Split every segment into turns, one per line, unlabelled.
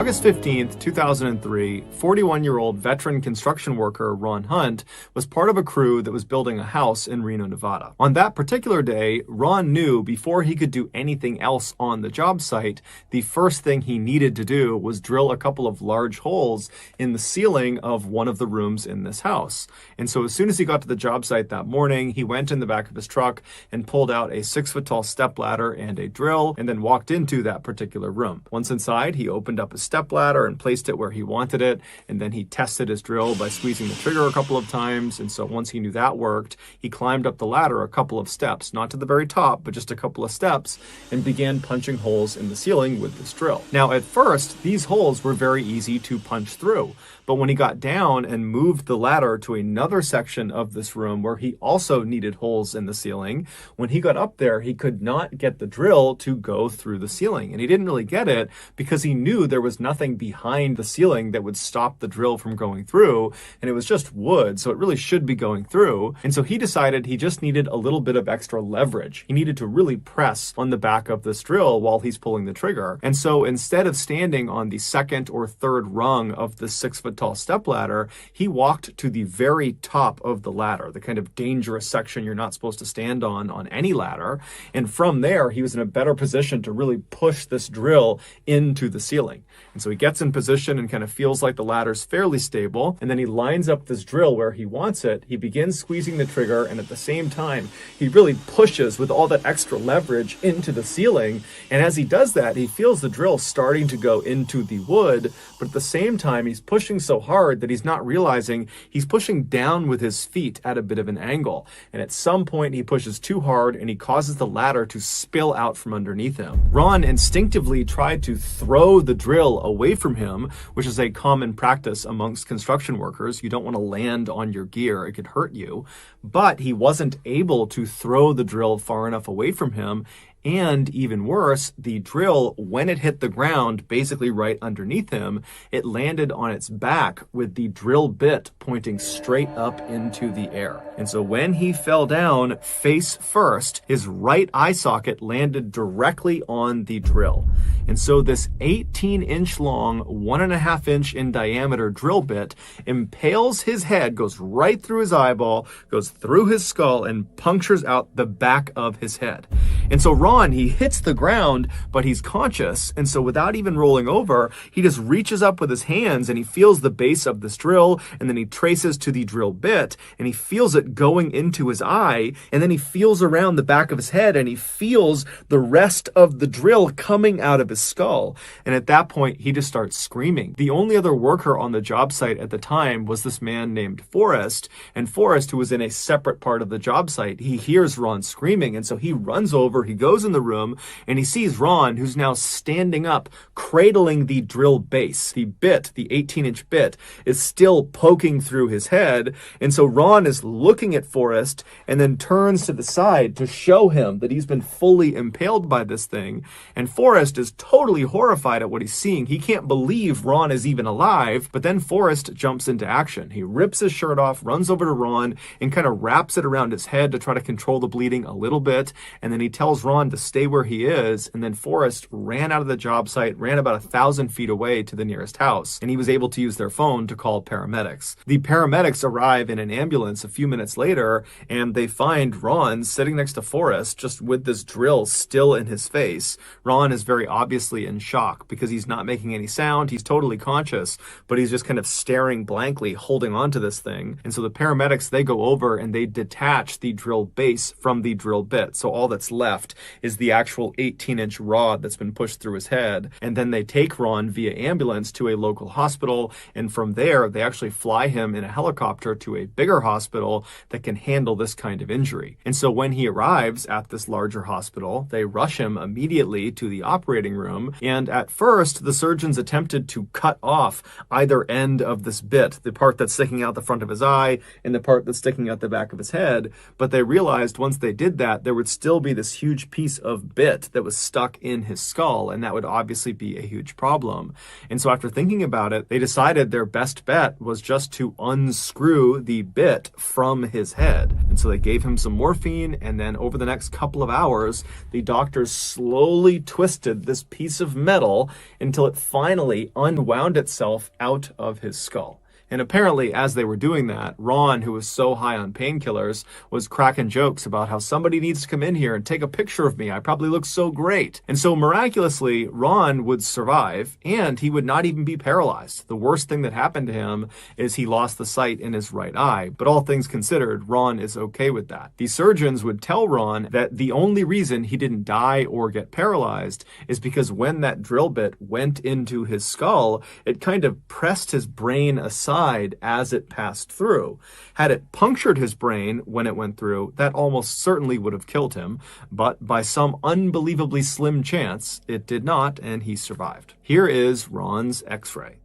August 15th, 2003, 41-year-old veteran construction worker Ron Hunt was part of a crew that was building a house in Reno, Nevada. On that particular day, Ron knew before he could do anything else on the job site, the first thing he needed to do was drill a couple of large holes in the ceiling of one of the rooms in this house. And so as soon as he got to the job site that morning, he went in the back of his truck and pulled out a 6-foot-tall stepladder and a drill, and then walked into that particular room. Once inside, he opened up his stepladder and placed it where he wanted it, and then he tested his drill by squeezing the trigger a couple of times. And so once he knew that worked, he climbed up the ladder a couple of steps, not to the very top, but just a couple of steps, and began punching holes in the ceiling with this drill. Now, at first, these holes were very easy to punch through, but when he got down and moved the ladder to another section of this room where he also needed holes in the ceiling, when he got up there, he could not get the drill to go through the ceiling. And he didn't really get it because he knew there was nothing behind the ceiling that would stop the drill from going through, and it was just wood, so it really should be going through. And so he decided he just needed a little bit of extra leverage. He needed to really press on the back of this drill while he's pulling the trigger. And so instead of standing on the second or third rung of the 6-foot-tall stepladder, he walked to the very top of the ladder, the kind of dangerous section you're not supposed to stand on any ladder. And from there, he was in a better position to really push this drill into the ceiling. And so he gets in position and kind of feels like the ladder's fairly stable. And then he lines up this drill where he wants it. He begins squeezing the trigger. And at the same time, he really pushes with all that extra leverage into the ceiling. And as he does that, he feels the drill starting to go into the wood. But at the same time, he's pushing so hard that he's not realizing he's pushing down with his feet at a bit of an angle. And at some point, he pushes too hard and he causes the ladder to spill out from underneath him. Ron instinctively tried to throw the drill away from him, which is a common practice amongst construction workers. You don't want to land on your gear, it could hurt you. But he wasn't able to throw the drill far enough away from him. And even worse, the drill, when it hit the ground, basically right underneath him, it landed on its back with the drill bit pointing straight up into the air. And so when he fell down face first, his right eye socket landed directly on the drill. And so this 18-inch long, 1.5-inch in diameter drill bit impales his head, goes right through his eyeball, goes through his skull, and punctures out the back of his head. And so Ron, he hits the ground, but he's conscious. And so without even rolling over, he just reaches up with his hands and he feels the base of this drill, and then he traces to the drill bit and he feels it going into his eye. And then he feels around the back of his head and he feels the rest of the drill coming out of his skull. And at that point, he just starts screaming. The only other worker on the job site at the time was this man named Forrest. And Forrest, who was in a separate part of the job site, he hears Ron screaming. And so he runs over, he goes in the room, and he sees Ron, who's now standing up, cradling the drill base. The bit, the 18-inch bit, is still poking through his head. And so Ron is looking at Forrest and then turns to the side to show him that he's been fully impaled by this thing. And Forrest is totally horrified at what he's seeing. He can't believe Ron is even alive. But then Forrest jumps into action. He rips his shirt off, runs over to Ron, and kind of wraps it around his head to try to control the bleeding a little bit. And then he tells Ron to stay where he is. And then Forrest ran out of the job site, ran about 1,000 feet away to the nearest house, and he was able to use their phone to call paramedics. The paramedics arrive in an ambulance a few minutes later, and they find Ron sitting next to Forrest, just with this drill still in his face. Ron is very obviously in shock because he's not making any sound. He's totally conscious, but he's just kind of staring blankly, holding on to this thing. And so the paramedics, they go over and they detach the drill base from the drill bit. So all that's left is the actual 18-inch rod that's been pushed through his head. And then they take Ron via ambulance to a local hospital. And from there, they actually fly him in a helicopter to a bigger hospital that can handle this kind of injury. And so when he arrives at this larger hospital, they rush him immediately to the operating room. And at first, the surgeons attempted to cut off either end of this bit, the part that's sticking out the front of his eye and the part that's sticking out the back of his head. But they realized once they did that, there would still be this huge piece of bit that was stuck in his skull, and that would obviously be a huge problem. And so after thinking about it, they decided their best bet was just to unscrew the bit from his head. And so they gave him some morphine, and then over the next couple of hours, the doctors slowly twisted this piece of metal until it finally unwound itself out of his skull. And apparently, as they were doing that, Ron, who was so high on painkillers, was cracking jokes about how somebody needs to come in here and take a picture of me. I probably look so great. And so miraculously, Ron would survive, and he would not even be paralyzed. The worst thing that happened to him is he lost the sight in his right eye. But all things considered, Ron is okay with that. The surgeons would tell Ron that the only reason he didn't die or get paralyzed is because when that drill bit went into his skull, it kind of pressed his brain aside as it passed through. Had it punctured his brain when it went through, that almost certainly would have killed him, but by some unbelievably slim chance, it did not, and he survived. Here is Ron's X-ray.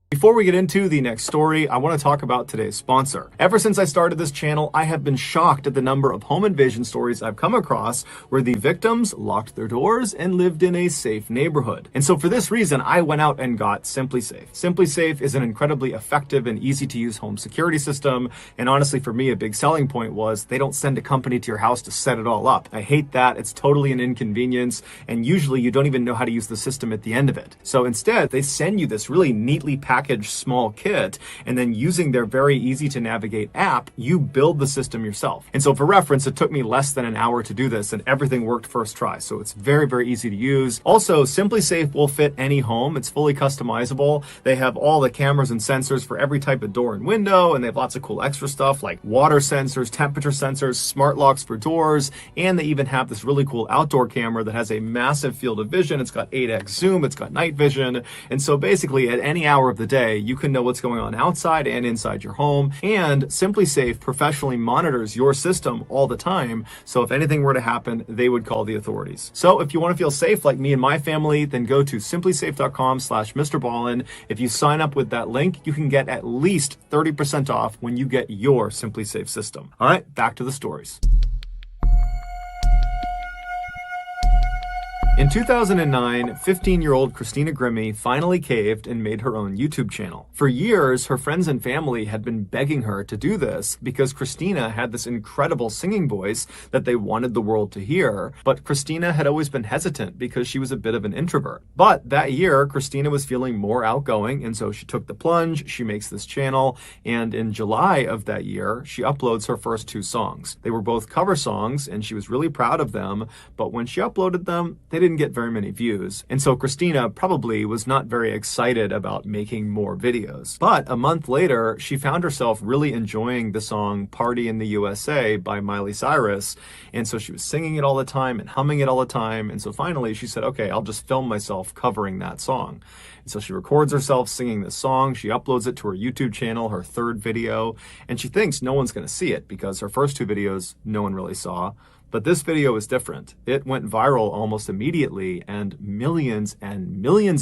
Before we get into the next story, I want to talk about today's sponsor. Ever since I started this channel, I have been shocked at the number of home invasion stories I've come across where the victims locked their doors and lived in a safe neighborhood. And so for this reason, I went out and got SimpliSafe. SimpliSafe is an incredibly effective and easy to use home security system. And honestly, for me, a big selling point was they don't send a company to your house to set it all up. I hate that. It's totally an inconvenience. And usually you don't even know how to use the system at the end of it. So instead, they send you this really neatly packaged small kit, and then using their very easy to navigate app, you build the system yourself. And so for reference, it took me less than an hour to do this, and everything worked first try. So it's very, very easy to use. Also, SimpliSafe will fit any home. It's fully customizable. They have all the cameras and sensors for every type of door and window, and they have lots of cool extra stuff like water sensors, temperature sensors, smart locks for doors, and they even have this really cool outdoor camera that has a massive field of vision. It's got 8x zoom, it's got night vision, and so basically at any hour of the day, you can know what's going on outside and inside your home. And SimpliSafe professionally monitors your system all the time. So if anything were to happen, they would call the authorities. So if you want to feel safe like me and my family, then go to simplisafe.com/MrBallen. If you sign up with that link, you can get at least 30% off when you get your SimpliSafe system. All right, back to the stories. In 2009, 15-year-old Christina Grimmie finally caved and made her own YouTube channel. For years, her friends and family had been begging her to do this because Christina had this incredible singing voice that they wanted the world to hear, but Christina had always been hesitant because she was a bit of an introvert. But that year, Christina was feeling more outgoing, and so she took the plunge, she makes this channel, and in July of that year, she uploads her first 2 songs. They were both cover songs, and she was really proud of them, but when she uploaded them, they didn't get very many views. And so Christina probably was not very excited about making more videos. But a month later, she found herself really enjoying the song Party in the USA by Miley Cyrus. And so she was singing it all the time and humming it all the time. And so finally she said, okay, I'll just film myself covering that song. And so she records herself singing this song. She uploads it to her YouTube channel, her 3rd video, and she thinks no one's going to see it because her first 2 videos no one really saw. But this video is different. It went viral almost immediately, and millions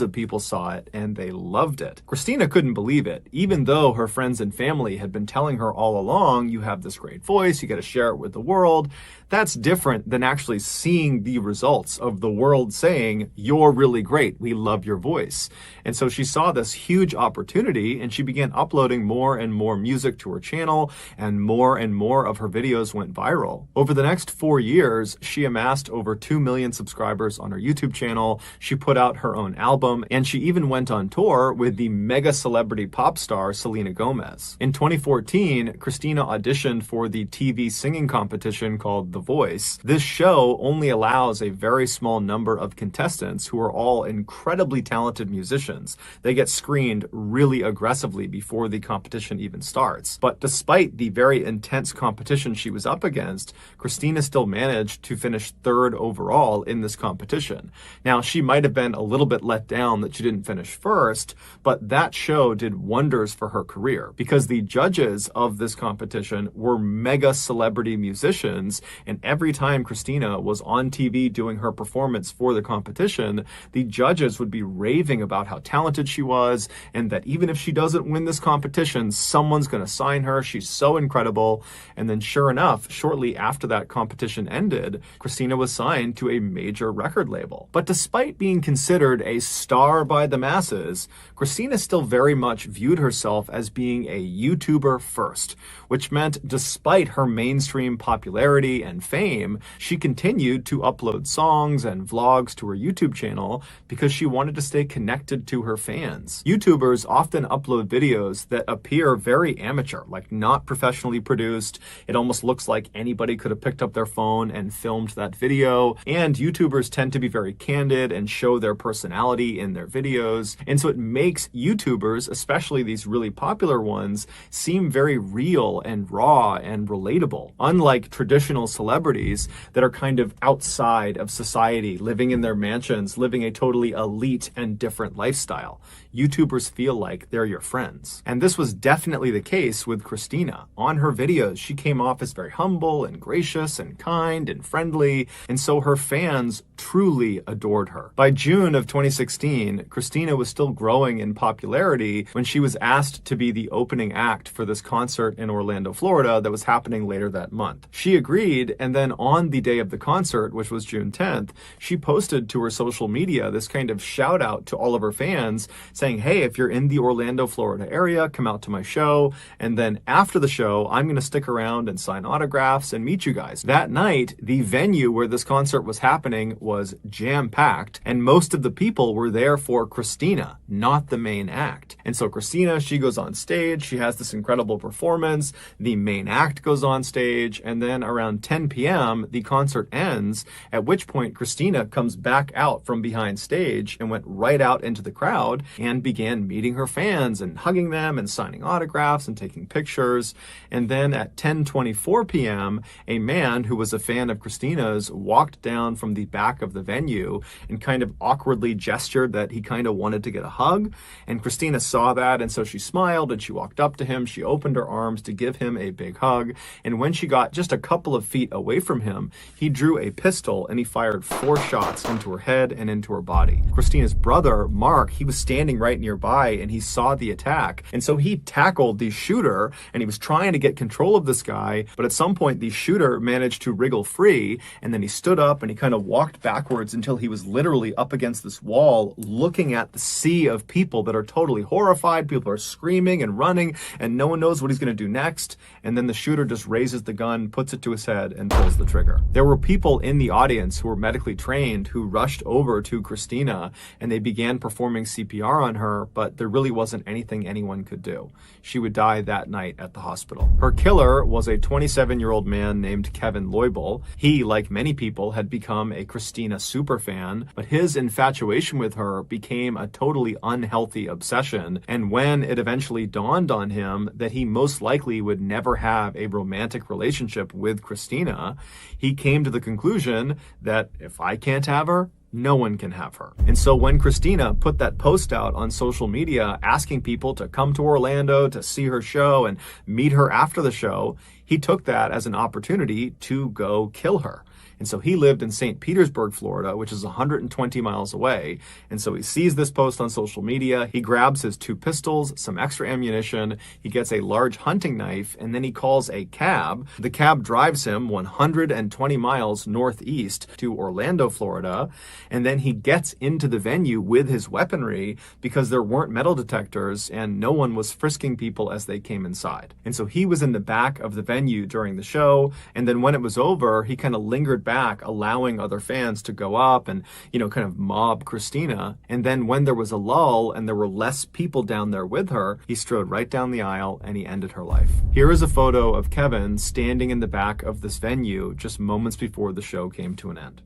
of people saw it, and they loved it. Christina couldn't believe it, even though her friends and family had been telling her all along, you have this great voice, you got to share it with the world. That's different than actually seeing the results of the world saying, you're really great, we love your voice. And so she saw this huge opportunity, and she began uploading more and more music to her channel, and more of her videos went viral. Over the next 4 years, she amassed over 2 million subscribers on her YouTube channel. She put out her own album, and she even went on tour with the mega celebrity pop star Selena Gomez. In 2014, Christina auditioned for the TV singing competition called The Voice. This show only allows a very small number of contestants who are all incredibly talented musicians. They get screened really aggressively before the competition even starts. But despite the very intense competition she was up against, Christina still still managed to finish third overall in this competition. Now, she might have been a little bit let down that she didn't finish first, but that show did wonders for her career because the judges of this competition were mega celebrity musicians, and every time Christina was on TV doing her performance for the competition, the judges would be raving about how talented she was and that even if she doesn't win this competition, someone's going to sign her. She's so incredible. And then sure enough, shortly after that competition ended, Christina was signed to a major record label. But despite being considered a star by the masses, Christina still very much viewed herself as being a YouTuber first, which meant despite her mainstream popularity and fame, she continued to upload songs and vlogs to her YouTube channel because she wanted to stay connected to her fans. YouTubers often upload videos that appear very amateur, like not professionally produced. It almost looks like anybody could have picked up their phone and filmed that video. And YouTubers tend to be very candid and show their personality in their videos. And so it makes YouTubers, especially these really popular ones, seem very real and raw and relatable. Unlike traditional celebrities that are kind of outside of society, living in their mansions, living a totally elite and different lifestyle. YouTubers feel like they're your friends. And this was definitely the case with Christina. On her videos, she came off as very humble and gracious and kind and friendly, and so her fans truly adored her. By June of 2016, Christina was still growing in popularity when she was asked to be the opening act for this concert in Orlando, Florida that was happening later that month. She agreed, and then on the day of the concert, which was June 10th, she posted to her social media this kind of shout out to all of her fans saying, hey, if you're in the Orlando, Florida area, come out to my show. And then after the show, I'm going to stick around and sign autographs and meet you guys. That night, the venue where this concert was happening was jam-packed, and most of the people were there for Christina, not the main act. And so Christina, she goes on stage, she has this incredible performance, the main act goes on stage, and then around 10 p.m., the concert ends, at which point Christina comes back out from behind stage and went right out into the crowd and began meeting her fans and hugging them and signing autographs and taking pictures. And then at 10:24 p.m., a man who was a fan of Christina's walked down from the back of the venue and kind of awkwardly gestured that he kind of wanted to get a hug. And Christina saw that, and so she smiled and she walked up to him. She opened her arms to give him a big hug. And when she got just a couple of feet away from him, he drew a pistol and he fired 4 shots into her head and into her body. Christina's brother, Mark, he was standing right nearby and he saw the attack. And so he tackled the shooter and he was trying to get control of this guy. But at some point, the shooter managed to wriggle free. And then he stood up and he kind of walked backwards until he was literally up against this wall, looking at the sea of people that are totally horrified. People are screaming and running and no one knows what he's going to do next. And then the shooter just raises the gun, puts it to his head and pulls the trigger. There were people in the audience who were medically trained who rushed over to Christina and they began performing CPR on her, but there really wasn't anything anyone could do. She would die that night at the hospital. Her killer was a 27-year-old man named Kevin Loibel. He, like many people, had become a Christina superfan, but his infatuation with her became a totally unhealthy obsession. And when it eventually dawned on him that he most likely would never have a romantic relationship with Christina, he came to the conclusion that if I can't have her, no one can have her. And so when Christina put that post out on social media asking people to come to Orlando to see her show and meet her after the show, he took that as an opportunity to go kill her. And so he lived in St. Petersburg, Florida, which is 120 miles away. And so he sees this post on social media. He grabs his 2 pistols, some extra ammunition. He gets a large hunting knife, and then he calls a cab. The cab drives him 120 miles northeast to Orlando, Florida. And then he gets into the venue with his weaponry because there weren't metal detectors and no one was frisking people as they came inside. And so he was in the back of the venue during the show. And then when it was over, he kind of lingered back, allowing other fans to go up and, kind of mob Christina. And then when there was a lull and there were less people down there with her, he strode right down the aisle and he ended her life. Here is a photo of Kevin standing in the back of this venue just moments before the show came to an end.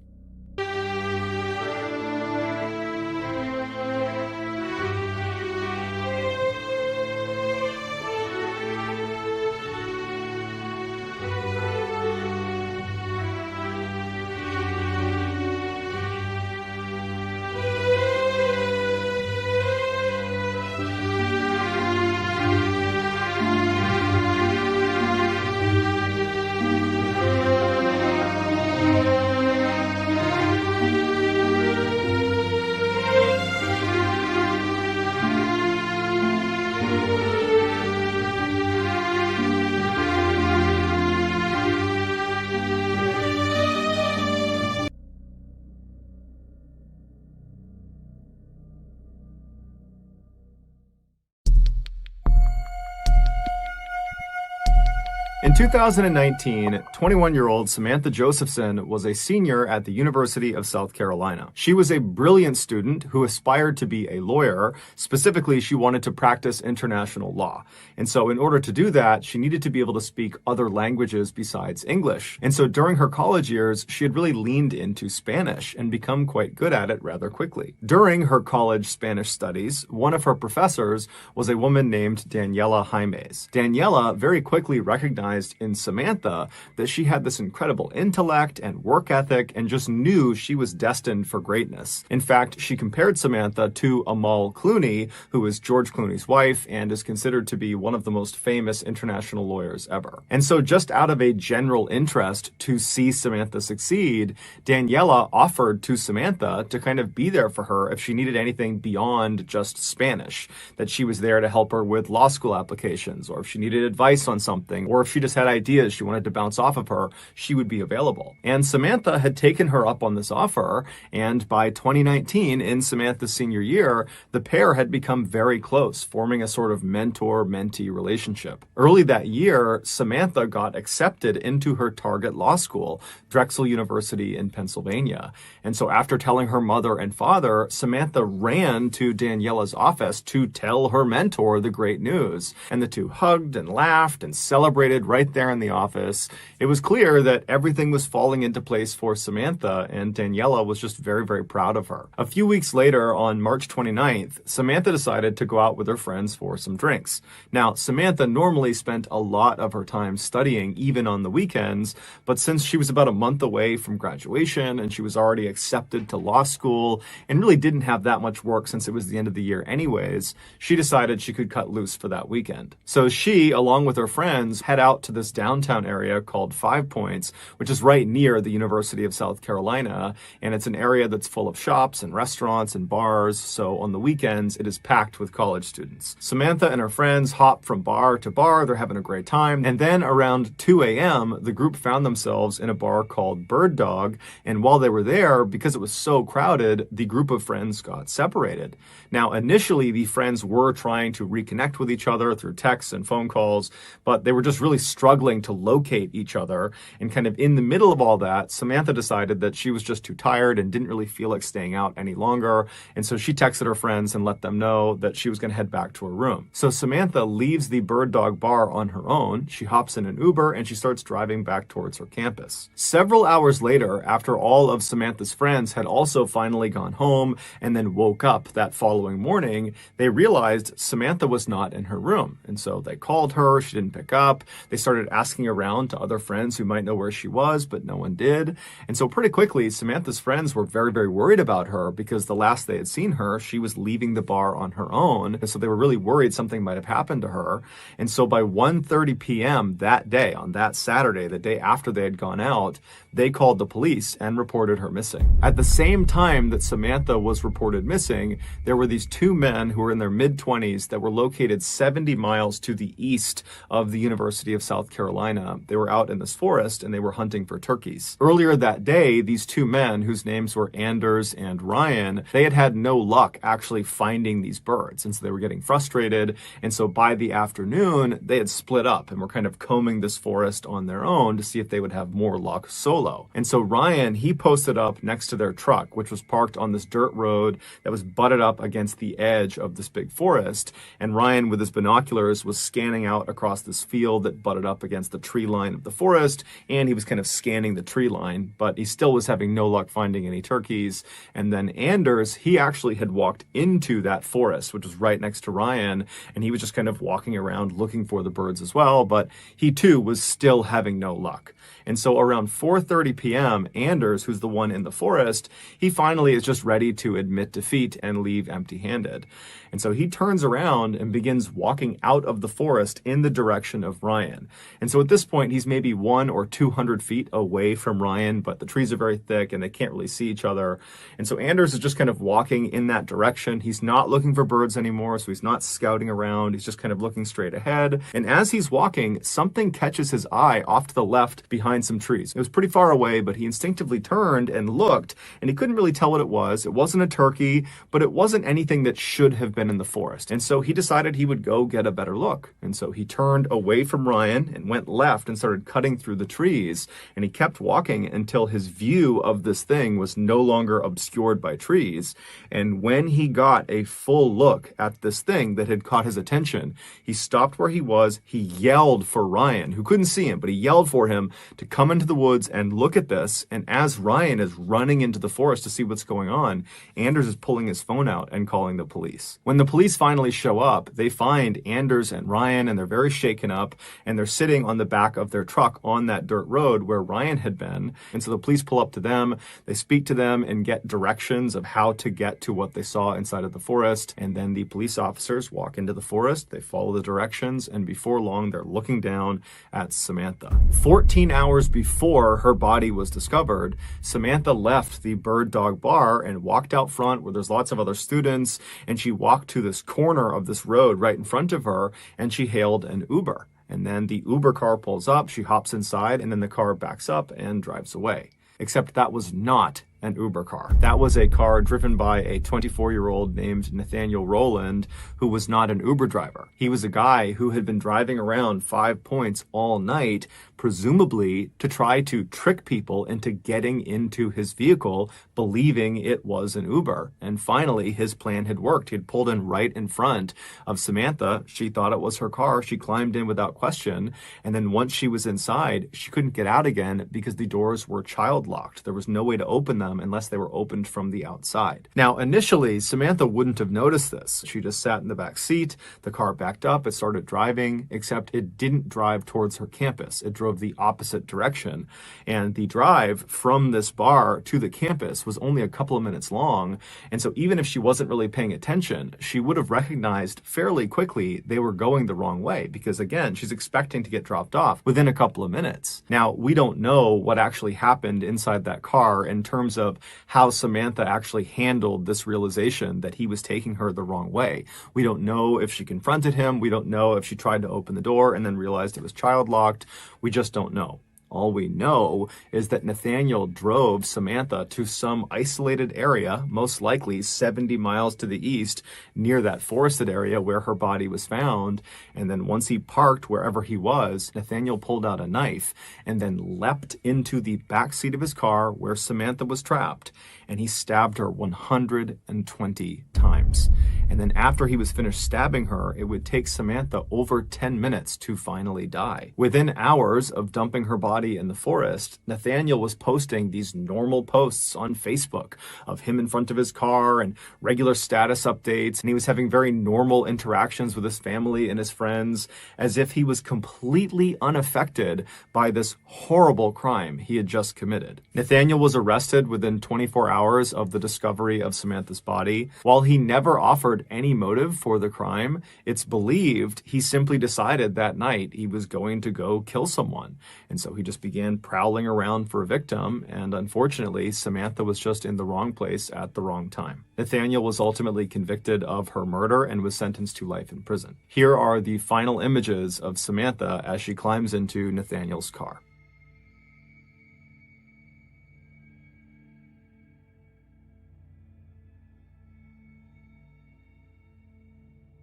In 2019, 21-year-old Samantha Josephson was a senior at the University of South Carolina. She was a brilliant student who aspired to be a lawyer. Specifically, she wanted to practice international law. And so in order to do that, she needed to be able to speak other languages besides English. And so during her college years, she had really leaned into Spanish and become quite good at it rather quickly. During her college Spanish studies, one of her professors was a woman named Daniela Jaimes. Daniela very quickly recognized in Samantha that she had this incredible intellect and work ethic and just knew she was destined for greatness. In fact, she compared Samantha to Amal Clooney, who is George Clooney's wife and is considered to be one of the most famous international lawyers ever. And so just out of a general interest to see Samantha succeed, Daniela offered to Samantha to kind of be there for her if she needed anything beyond just Spanish, that she was there to help her with law school applications, or if she needed advice on something, or if she just had ideas she wanted to bounce off of her, she would be available. And Samantha had taken her up on this offer, and by 2019, in Samantha's senior year, the pair had become very close, forming a sort of mentor-mentee relationship. Early that year, Samantha got accepted into her target law school, Drexel University in Pennsylvania. And so after telling her mother and father, Samantha ran to Daniela's office to tell her mentor the great news. And the two hugged and laughed and celebrated right there in the office. It was clear that everything was falling into place for Samantha, and Daniela was just very, very proud of her. A few weeks later, on March 29th, Samantha decided to go out with her friends for some drinks. Now, Samantha normally spent a lot of her time studying, even on the weekends, but since she was about a month away from graduation and she was already accepted to law school and really didn't have that much work since it was the end of the year anyways, she decided she could cut loose for that weekend. So she, along with her friends, head out to this downtown area called Five Points, which is right near the University of South Carolina, and it's an area that's full of shops and restaurants and bars, so on the weekends it is packed with college students. Samantha and her friends hop from bar to bar, they're having a great time, and then around 2 a.m. the group found themselves in a bar called Bird Dog, and while they were there, because it was so crowded, the group of friends got separated. Now, initially, the friends were trying to reconnect with each other through texts and phone calls, but they were just really struggling to locate each other. And kind of in the middle of all that, Samantha decided that she was just too tired and didn't really feel like staying out any longer. And so she texted her friends and let them know that she was going to head back to her room. So Samantha leaves the Bird Dog bar on her own. She hops in an Uber and she starts driving back towards her campus. Several hours later, after all of Samantha's friends had also finally gone home and then woke up that following morning, they realized Samantha was not in her room. And so they called her, she didn't pick up. They started asking around to other friends who might know where she was, but no one did. And so pretty quickly, Samantha's friends were very, very worried about her because the last they had seen her, she was leaving the bar on her own. And so they were really worried something might have happened to her. And so by 1:30 p.m. that day, on that Saturday, the day after they had gone out, they called the police and reported her missing. At the same time that Samantha was reported missing, there were these two men who were in their mid-20s that were located 70 miles to the east of the University of South Carolina. They were out in this forest and they were hunting for turkeys. Earlier that day, these two men, whose names were Anders and Ryan, they had had no luck actually finding these birds. And so they were getting frustrated. And so by the afternoon, they had split up and were kind of combing this forest on their own to see if they would have more luck solo. And so Ryan, he posted up next to their truck, which was parked on this dirt road that was butted up against the edge of this big forest. And Ryan, with his binoculars, was scanning out across this field that butted up against the tree line of the forest, and he was kind of scanning the tree line, but he still was having no luck finding any turkeys. And then Anders, he actually had walked into that forest, which was right next to Ryan, and he was just kind of walking around looking for the birds as well, but he too was still having no luck. And so around 4:30 p.m., Anders, who's the one in the forest, he finally is just ready to admit defeat and leave empty-handed. And so he turns around and begins walking out of the forest in the direction of Ryan. And so at this point, he's maybe 100 or 200 feet away from Ryan, but the trees are very thick and they can't really see each other. And so Anders is just kind of walking in that direction. He's not looking for birds anymore, so he's not scouting around. He's just kind of looking straight ahead. And as he's walking, something catches his eye off to the left behind some trees. It was pretty far away, but he instinctively turned and looked, and he couldn't really tell what it was. It wasn't a turkey, but it wasn't anything that should have been in the forest. And so he decided he would go get a better look. And so he turned away from Ryan Ryan and went left and started cutting through the trees. And he kept walking until his view of this thing was no longer obscured by trees. And when he got a full look at this thing that had caught his attention, he stopped where he was. He yelled for Ryan, who couldn't see him, but he yelled for him to come into the woods and look at this. And as Ryan is running into the forest to see what's going on, Anders is pulling his phone out and calling the police. When the police finally show up, they find Anders and Ryan, and they're very shaken up, and they're sitting on the back of their truck on that dirt road where Ryan had been. And so the police pull up to them, they speak to them and get directions of how to get to what they saw inside of the forest. And then the police officers walk into the forest, they follow the directions, and before long, they're looking down at Samantha. 14 hours before her body was discovered, Samantha left the Bird Dog Bar and walked out front where there's lots of other students, and she walked to this corner of this road right in front of her, and she hailed an Uber. And then the Uber car pulls up, she hops inside, and then the car backs up and drives away. Except that was not an Uber car. That was a car driven by a 24-year-old named Nathaniel Rowland, who was not an Uber driver. He was a guy who had been driving around 5 Points all night, presumably to try to trick people into getting into his vehicle, believing it was an Uber. And finally, his plan had worked. He had pulled in right in front of Samantha. She thought it was her car. She climbed in without question. And then once she was inside, she couldn't get out again because the doors were child locked. There was no way to open them unless they were opened from the outside. Now, initially, Samantha wouldn't have noticed this. She just sat in the back seat. The car backed up. It started driving, except it didn't drive towards her campus. It drove the opposite direction. And the drive from this bar to the campus was only a couple of minutes long. And so even if she wasn't really paying attention, she would have recognized fairly quickly they were going the wrong way because, again, she's expecting to get dropped off within a couple of minutes. Now, we don't know what actually happened inside that car in terms of how Samantha actually handled this realization that he was taking her the wrong way. We don't know if she confronted him. We don't know if she tried to open the door and then realized it was child locked. We just don't know. All we know is that Nathaniel drove Samantha to some isolated area, most likely 70 miles to the east, near that forested area where her body was found. And then once he parked wherever he was, Nathaniel pulled out a knife and then leapt into the back seat of his car where Samantha was trapped, and he stabbed her 120 times. And then after he was finished stabbing her, it would take Samantha over 10 minutes to finally die. Within hours of dumping her body in the forest, Nathaniel was posting these normal posts on Facebook of him in front of his car and regular status updates. And he was having very normal interactions with his family and his friends, as if he was completely unaffected by this horrible crime he had just committed. Nathaniel was arrested within 24 hours of the discovery of Samantha's body. While he never offered any motive for the crime, it's believed he simply decided that night he was going to go kill someone. And so he just began prowling around for a victim, and unfortunately, Samantha was just in the wrong place at the wrong time. Nathaniel was ultimately convicted of her murder and was sentenced to life in prison. Here are the final images of Samantha as she climbs into Nathaniel's car.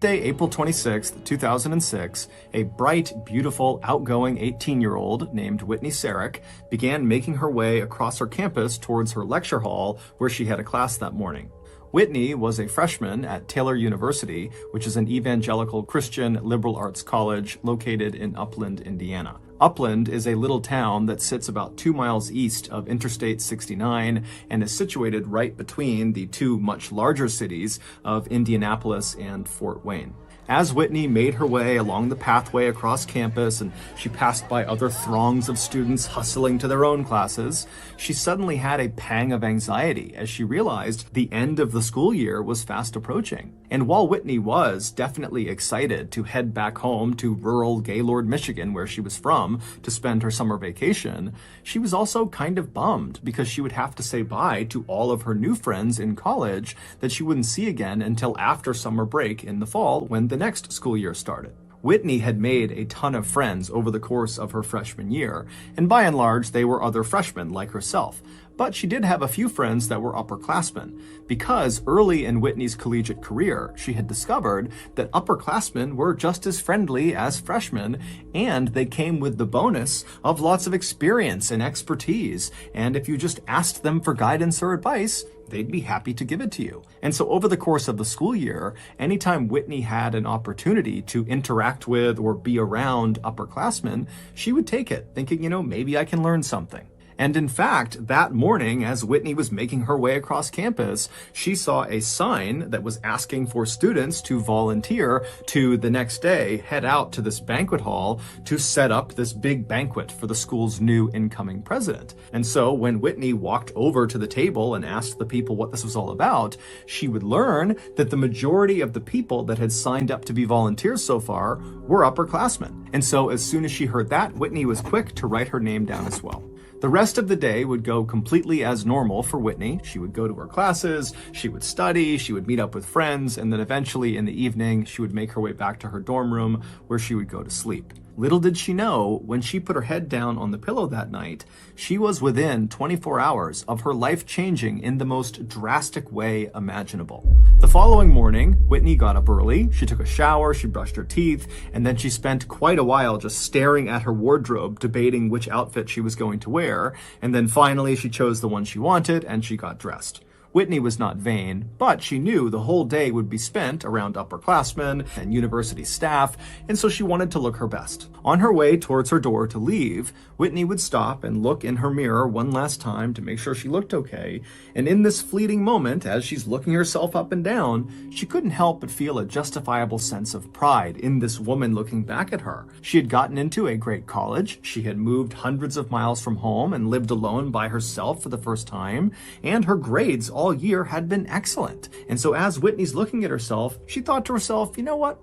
April 26, 2006, a bright, beautiful, outgoing 18-year-old named Whitney Sarek began making her way across her campus towards her lecture hall where she had a class that morning. Whitney was a freshman at Taylor University, which is an evangelical Christian liberal arts college located in Upland, Indiana. Upland is a little town that sits about 2 miles east of Interstate 69 and is situated right between the two much larger cities of Indianapolis and Fort Wayne. As Whitney made her way along the pathway across campus and she passed by other throngs of students hustling to their own classes, she suddenly had a pang of anxiety as she realized the end of the school year was fast approaching. And while Whitney was definitely excited to head back home to rural Gaylord, Michigan, where she was from, to spend her summer vacation, she was also kind of bummed because she would have to say bye to all of her new friends in college that she wouldn't see again until after summer break in the fall when the next school year started. Whitney had made a ton of friends over the course of her freshman year, and by and large, they were other freshmen like herself. But she did have a few friends that were upperclassmen, because early in Whitney's collegiate career, she had discovered that upperclassmen were just as friendly as freshmen, and they came with the bonus of lots of experience and expertise. And if you just asked them for guidance or advice, they'd be happy to give it to you. And so over the course of the school year, anytime Whitney had an opportunity to interact with or be around upperclassmen, she would take it, thinking, maybe I can learn something. And in fact, that morning, as Whitney was making her way across campus, she saw a sign that was asking for students to volunteer to the next day head out to this banquet hall to set up this big banquet for the school's new incoming president. And so when Whitney walked over to the table and asked the people what this was all about, she would learn that the majority of the people that had signed up to be volunteers so far were upperclassmen. And so as soon as she heard that, Whitney was quick to write her name down as well. The rest of the day would go completely as normal for Whitney. She would go to her classes, she would study, she would meet up with friends, and then eventually in the evening, she would make her way back to her dorm room where she would go to sleep. Little did she know, when she put her head down on the pillow that night, she was within 24 hours of her life changing in the most drastic way imaginable. The following morning, Whitney got up early, she took a shower, she brushed her teeth, and then she spent quite a while just staring at her wardrobe, debating which outfit she was going to wear, and then finally she chose the one she wanted and she got dressed. Whitney was not vain, but she knew the whole day would be spent around upperclassmen and university staff, and so she wanted to look her best. On her way towards her door to leave, Whitney would stop and look in her mirror one last time to make sure she looked okay, and in this fleeting moment, as she's looking herself up and down, she couldn't help but feel a justifiable sense of pride in this woman looking back at her. She had gotten into a great college, she had moved hundreds of miles from home and lived alone by herself for the first time, and her grades all year had been excellent. And so as Whitney's looking at herself, she thought to herself, you know what?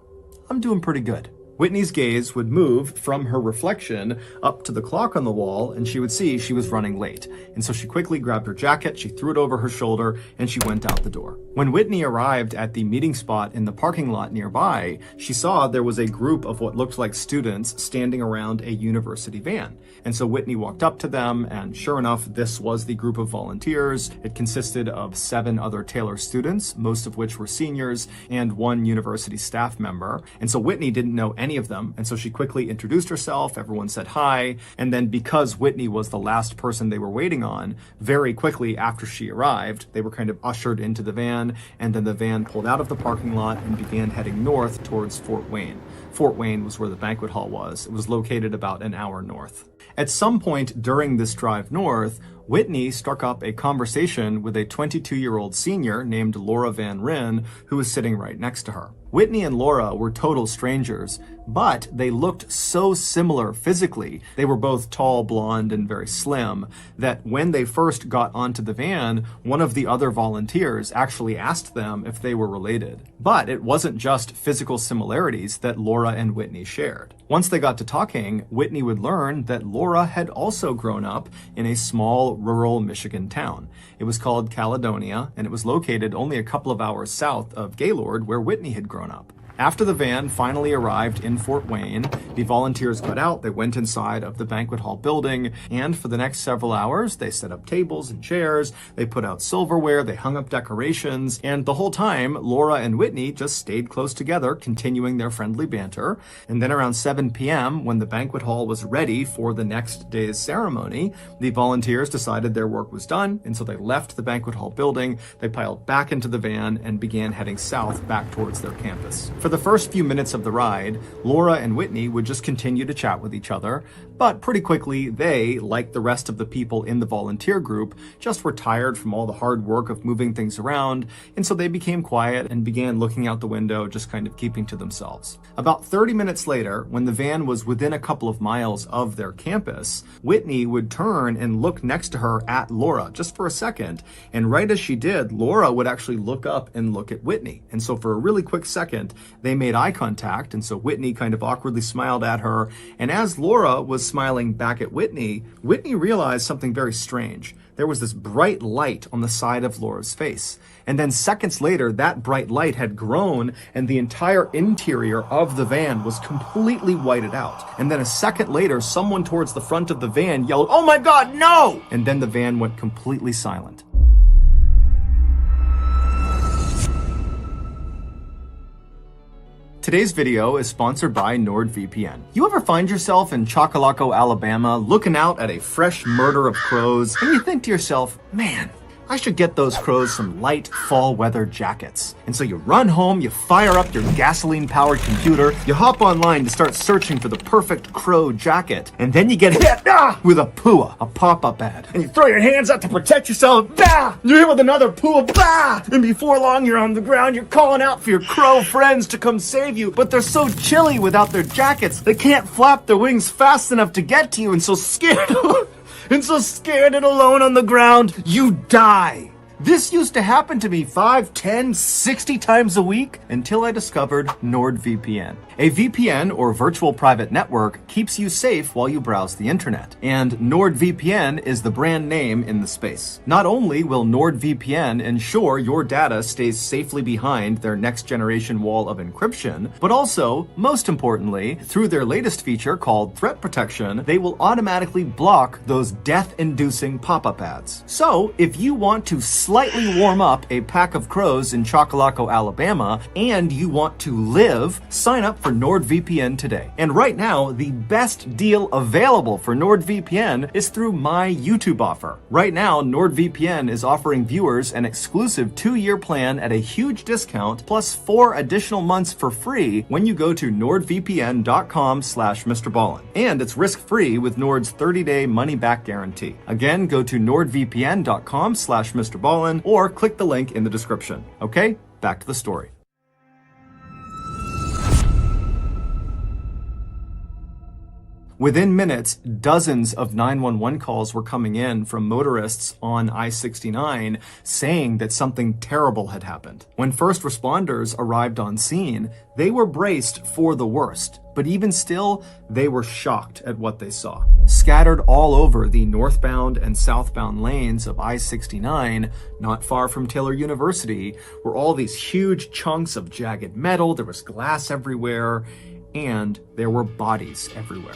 I'm doing pretty good. Whitney's gaze would move from her reflection up to the clock on the wall, and she would see she was running late. And so she quickly grabbed her jacket, she threw it over her shoulder, and she went out the door. When Whitney arrived at the meeting spot in the parking lot nearby, she saw there was a group of what looked like students standing around a university van. And so Whitney walked up to them, and sure enough, this was the group of volunteers. It consisted of 7 other Taylor students, most of which were seniors, and 1 university staff member. And so Whitney didn't know any of them, and so she quickly introduced herself, everyone said hi, and then because Whitney was the last person they were waiting on, very quickly after she arrived, they were kind of ushered into the van, and then the van pulled out of the parking lot and began heading north towards Fort Wayne. Fort Wayne was where the banquet hall was. It was located about an hour north. At some point during this drive north, Whitney struck up a conversation with a 22-year-old senior named Laura Van Ryn, who was sitting right next to her. Whitney and Laura were total strangers, but they looked so similar physically. They were both tall, blonde, and very slim, that when they first got onto the van, one of the other volunteers actually asked them if they were related. But it wasn't just physical similarities that Laura and Whitney shared. Once they got to talking, Whitney would learn that Laura had also grown up in a small rural Michigan town. It was called Caledonia, and it was located only a couple of hours south of Gaylord, where Whitney had grown up. After the van finally arrived in Fort Wayne, the volunteers got out, they went inside of the banquet hall building, and for the next several hours, they set up tables and chairs, they put out silverware, they hung up decorations, and the whole time, Laura and Whitney just stayed close together, continuing their friendly banter. And then around 7 p.m., when the banquet hall was ready for the next day's ceremony, the volunteers decided their work was done, and so they left the banquet hall building, they piled back into the van, and began heading south back towards their campus. For the first few minutes of the ride, Laura and Whitney would just continue to chat with each other, but pretty quickly they, like the rest of the people in the volunteer group, just were tired from all the hard work of moving things around, and so they became quiet and began looking out the window, just kind of keeping to themselves. About 30 minutes later, when the van was within a couple of miles of their campus, Whitney would turn and look next to her at Laura just for a second, and right as she did, Laura would actually look up and look at Whitney. And so for a really quick second, they made eye contact, and so Whitney kind of awkwardly smiled at her, and as Laura was smiling back at Whitney, Whitney realized something very strange. there was this bright light on the side of Laura's face. And then seconds later, that bright light had grown and the entire interior of the van was completely whited out. And then a second later, someone towards the front of the van yelled, "Oh my God, no!" And then the van went completely silent. Today's video is sponsored by NordVPN. You ever find yourself in Chocolaco, Alabama, looking out at a fresh murder of crows, and you think to yourself, man, I should get those crows some light fall weather jackets. And so you run home, you fire up your gasoline-powered computer, you hop online to start searching for the perfect crow jacket, and then you get hit with a PUA, a pop-up ad. And you throw your hands out to protect yourself, you're hit with another PUA, and before long you're on the ground, you're calling out for your crow friends to come save you, but they're so chilly without their jackets, they can't flap their wings fast enough to get to you, and so scared and alone on the ground, you die. This used to happen to me 5, 10, 60 times a week until I discovered NordVPN. A VPN, or virtual private network, keeps you safe while you browse the internet. And NordVPN is the brand name in the space. Not only will NordVPN ensure your data stays safely behind their next generation wall of encryption, but also, most importantly, through their latest feature called Threat Protection, they will automatically block those death-inducing pop-up ads. So, if you want to slightly warm up a pack of crows in Chocolaco, Alabama, and you want to live, sign up for NordVPN today. And right now, the best deal available for NordVPN is through my YouTube offer. Right now, NordVPN is offering viewers an exclusive 2-year plan at a huge discount, plus 4 additional months for free when you go to nordvpn.com/MrBallen. And it's risk-free with Nord's 30-day money-back guarantee. Again, go to nordvpn.com/MrBallen or click the link in the description. Okay, back to the story. Within minutes, dozens of 911 calls were coming in from motorists on I-69 saying that something terrible had happened. When first responders arrived on scene, they were braced for the worst, but even still, they were shocked at what they saw. Scattered all over the northbound and southbound lanes of I-69, not far from Taylor University, were all these huge chunks of jagged metal, there was glass everywhere, and there were bodies everywhere.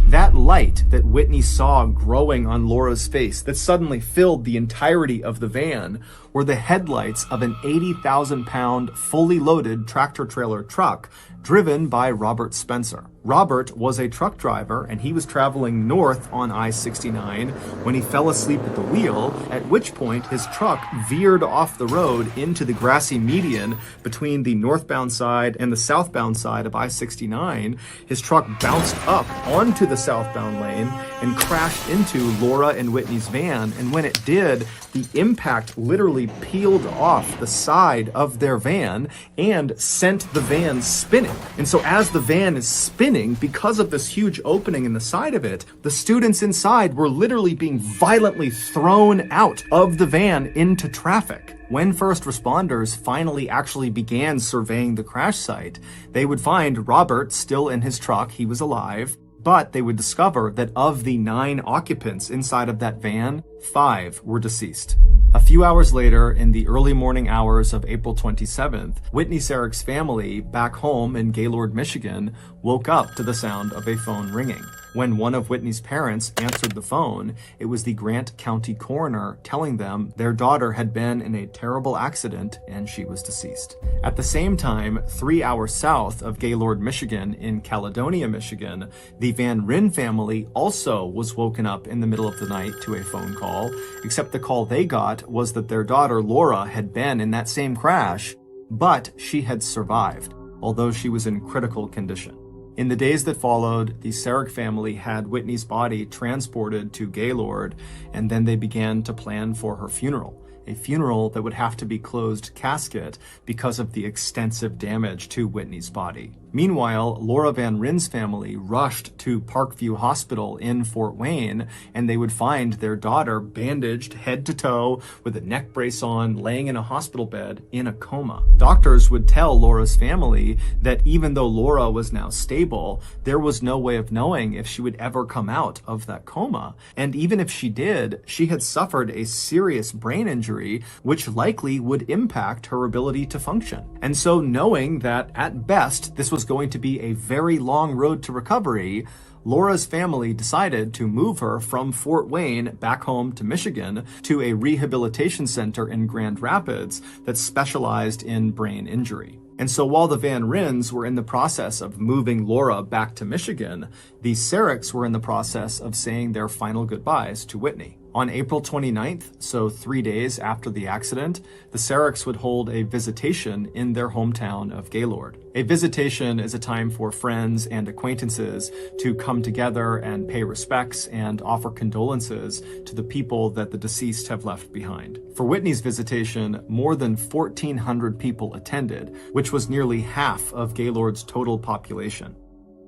That light that Whitney saw growing on Laura's face that suddenly filled the entirety of the van were the headlights of an 80,000-pound, fully loaded tractor-trailer truck driven by Robert Spencer. Robert was a truck driver, and he was traveling north on I-69 when he fell asleep at the wheel, at which point his truck veered off the road into the grassy median between the northbound side and the southbound side of I-69. His truck bounced up onto the southbound lane and crashed into Laura and Whitney's van, and when it did, the impact literally peeled off the side of their van and sent the van spinning. And so as the van is spinning, because of this huge opening in the side of it, the students inside were literally being violently thrown out of the van into traffic. When first responders finally actually began surveying the crash site, they would find Robert still in his truck, he was alive, but they would discover that of the 9 occupants inside of that van, 5 were deceased. A few hours later, in the early morning hours of April 27th, Whitney Sarik's family back home in Gaylord, Michigan, woke up to the sound of a phone ringing. When one of Whitney's parents answered the phone, it was the Grant County coroner telling them their daughter had been in a terrible accident and she was deceased. At the same time, 3 hours south of Gaylord, Michigan, in Caledonia, Michigan, the Van Ryn family also was woken up in the middle of the night to a phone call, except the call they got was that their daughter Laura had been in that same crash, but she had survived, although she was in critical condition. In the days that followed, the Sarik family had Whitney's body transported to Gaylord, and then they began to plan for her funeral, a funeral that would have to be closed casket because of the extensive damage to Whitney's body. Meanwhile, Laura Van Rin's family rushed to Parkview Hospital in Fort Wayne, and they would find their daughter bandaged head to toe with a neck brace on, laying in a hospital bed in a coma. Doctors would tell Laura's family that even though Laura was now stable, there was no way of knowing if she would ever come out of that coma. And even if she did, she had suffered a serious brain injury, which likely would impact her ability to function. And so knowing that at best this was going to be a very long road to recovery, Laura's family decided to move her from Fort Wayne back home to Michigan to a rehabilitation center in Grand Rapids that specialized in brain injury. And so while the Van Rins were in the process of moving Laura back to Michigan, the Sareks were in the process of saying their final goodbyes to Whitney. On April 29th, so 3 days after the accident, the Sareks would hold a visitation in their hometown of Gaylord. A visitation is a time for friends and acquaintances to come together and pay respects and offer condolences to the people that the deceased have left behind. For Whitney's visitation, more than 1,400 people attended, which was nearly half of Gaylord's total population.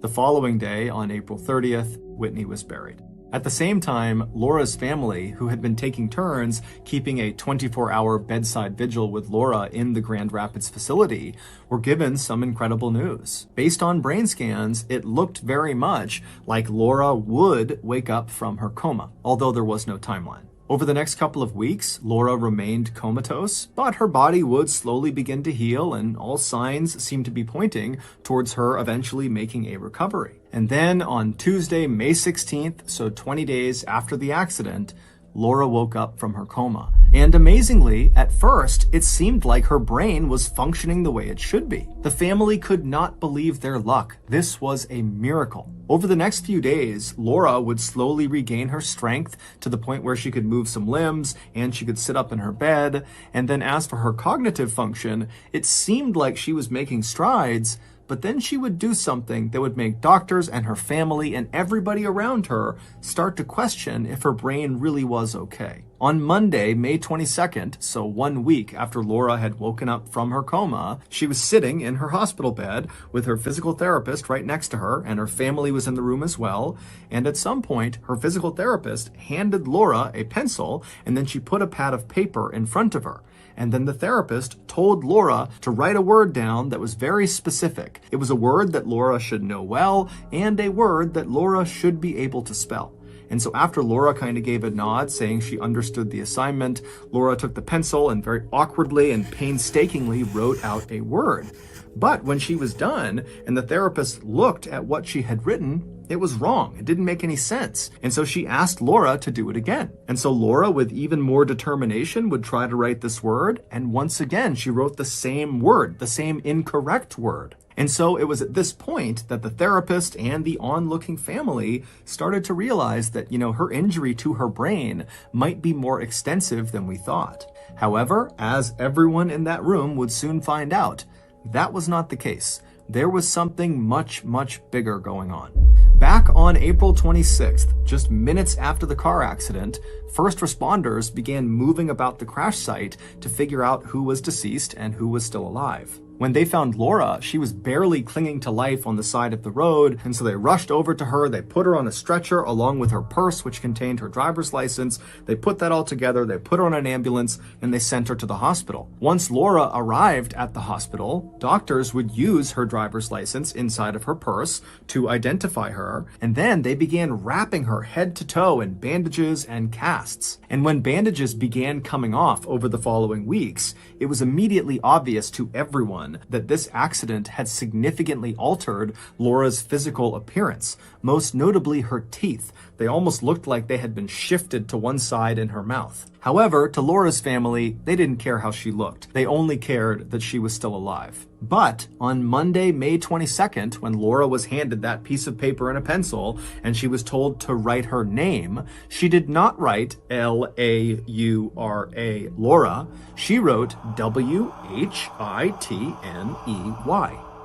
The following day, on April 30th, Whitney was buried. At the same time, Laura's family, who had been taking turns keeping a 24-hour bedside vigil with Laura in the Grand Rapids facility, were given some incredible news. Based on brain scans, it looked very much like Laura would wake up from her coma, although there was no timeline. Over the next couple of weeks, Laura remained comatose, but her body would slowly begin to heal, and all signs seemed to be pointing towards her eventually making a recovery. And then on Tuesday, May 16th, so 20 days after the accident, Laura woke up from her coma. And amazingly, at first, it seemed like her brain was functioning the way it should be. The family could not believe their luck. This was a miracle. Over the next few days, Laura would slowly regain her strength to the point where she could move some limbs and she could sit up in her bed. And then as for her cognitive function, it seemed like she was making strides, but then she would do something that would make doctors and her family and everybody around her start to question if her brain really was okay. On Monday, May 22nd, so 1 week after Laura had woken up from her coma, she was sitting in her hospital bed with her physical therapist right next to her, and her family was in the room as well. And at some point, her physical therapist handed Laura a pencil, and then she put a pad of paper in front of her. And then the therapist told Laura to write a word down that was very specific. It was a word that Laura should know well, and a word that Laura should be able to spell. And so after Laura kind of gave a nod, saying she understood the assignment, Laura took the pencil and very awkwardly and painstakingly wrote out a word. But when she was done, and the therapist looked at what she had written, it was wrong. It didn't make any sense. And so she asked Laura to do it again. And so Laura, with even more determination, would try to write this word. And once again, she wrote the same word, the same incorrect word. And so it was at this point that the therapist and the onlooking family started to realize that, her injury to her brain might be more extensive than we thought. However, as everyone in that room would soon find out, that was not the case. There was something much, much bigger going on. Back on April 26th, just minutes after the car accident, first responders began moving about the crash site to figure out who was deceased and who was still alive. When they found Laura, she was barely clinging to life on the side of the road, and so they rushed over to her. They put her on a stretcher along with her purse, which contained her driver's license. They put that all together, they put her on an ambulance, and they sent her to the hospital. Once Laura arrived at the hospital, doctors would use her driver's license inside of her purse to identify her, and then they began wrapping her head to toe in bandages and casts. And when bandages began coming off over the following weeks, it was immediately obvious to everyone that this accident had significantly altered Laura's physical appearance, most notably her teeth. They almost looked like they had been shifted to one side in her mouth. However, to Laura's family, they didn't care how she looked. They only cared that she was still alive. But on Monday, May 22nd, when Laura was handed that piece of paper and a pencil, and she was told to write her name, she did not write L-A-U-R-A, Laura. She wrote W-H-I-T-N-E-Y,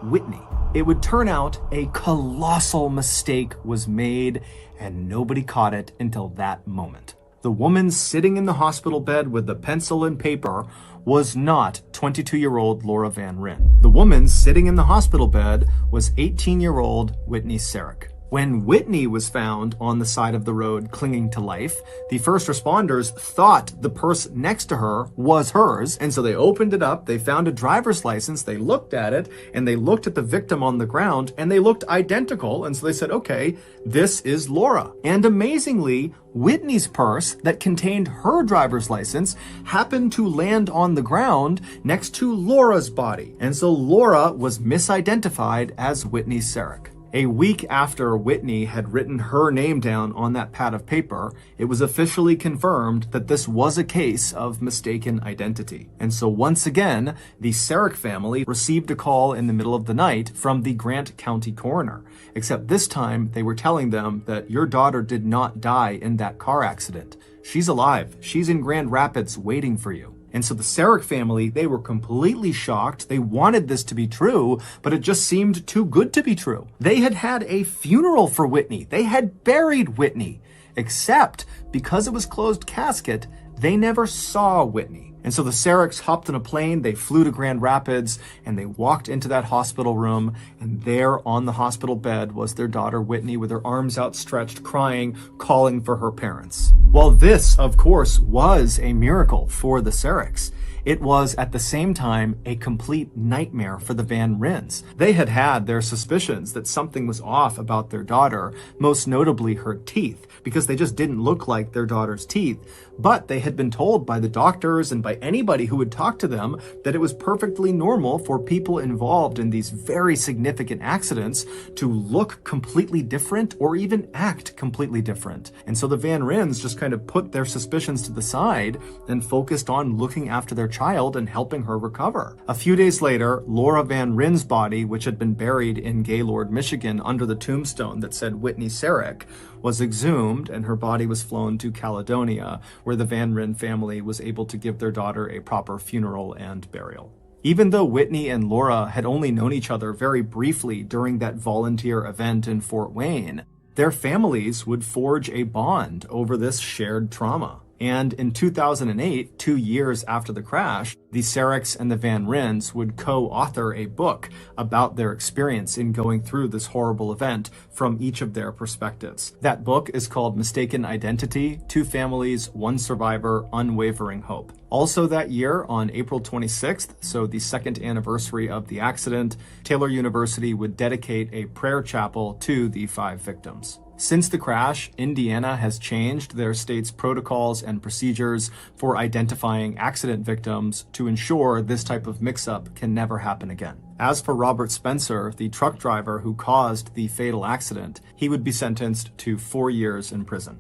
Whitney. It would turn out a colossal mistake was made, and nobody caught it until that moment. The woman sitting in the hospital bed with the pencil and paper was not 22-year-old Laura Van Ryn. The woman sitting in the hospital bed was 18-year-old Whitney Sarek. When Whitney was found on the side of the road clinging to life, the first responders thought the purse next to her was hers, and so they opened it up, they found a driver's license, they looked at it, and they looked at the victim on the ground, and they looked identical, and so they said, okay, this is Laura. And amazingly, Whitney's purse that contained her driver's license happened to land on the ground next to Laura's body, and so Laura was misidentified as Whitney Sarek. A week after Whitney had written her name down on that pad of paper, it was officially confirmed that this was a case of mistaken identity. And so once again, the Sarek family received a call in the middle of the night from the Grant County coroner. Except this time, they were telling them that your daughter did not die in that car accident. She's alive. She's in Grand Rapids waiting for you. And so the Sarek family, they were completely shocked. They wanted this to be true, but it just seemed too good to be true. They had had a funeral for Whitney. They had buried Whitney. Except because it was closed casket, they never saw Whitney. And so the Sareks hopped on a plane, they flew to Grand Rapids, and they walked into that hospital room, and there on the hospital bed was their daughter Whitney with her arms outstretched, crying, calling for her parents. Well, this, of course, was a miracle for the Sareks. It was at the same time a complete nightmare for the Van Ryns. They had had their suspicions that something was off about their daughter, most notably her teeth, because they just didn't look like their daughter's teeth. But they had been told by the doctors and by anybody who would talk to them that it was perfectly normal for people involved in these very significant accidents to look completely different or even act completely different. And so the Van Ryns just kind of put their suspicions to the side and focused on looking after their child and helping her recover. A few days later, Laura Van Ryn's body, which had been buried in Gaylord, Michigan under the tombstone that said Whitney Sarek, was exhumed and her body was flown to Caledonia, where the Van Ryn family was able to give their daughter a proper funeral and burial. Even though Whitney and Laura had only known each other very briefly during that volunteer event in Fort Wayne, their families would forge a bond over this shared trauma. And in 2008, 2 years after the crash, the Sareks and the Van Ryns would co-author a book about their experience in going through this horrible event from each of their perspectives. That book is called Mistaken Identity: Two Families, One Survivor, Unwavering Hope. Also that year, on April 26th, so the second anniversary of the accident, Taylor University would dedicate a prayer chapel to the 5 victims. Since the crash, Indiana has changed their state's protocols and procedures for identifying accident victims to ensure this type of mix-up can never happen again. As for Robert Spencer, the truck driver who caused the fatal accident, he would be sentenced to 4 years in prison.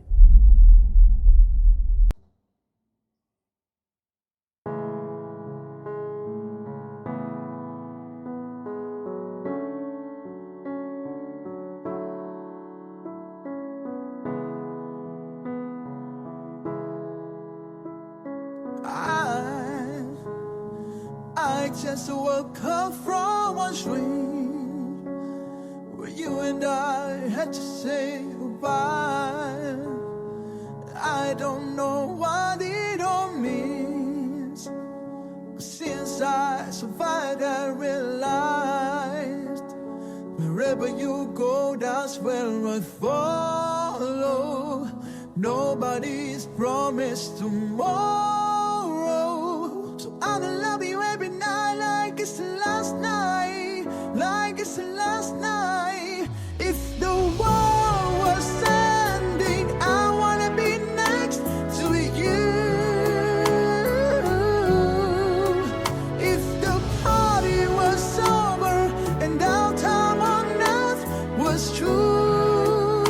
I just woke up from one dream where you and I had to say goodbye. I don't know what it all means, but since I survived, I realized wherever you go, that's where I follow. Nobody's promised tomorrow, so I don't love you every night like it's the last night, like it's the last night. If the world was ending, I wanna be next to you. If the party was over and our time on earth was true,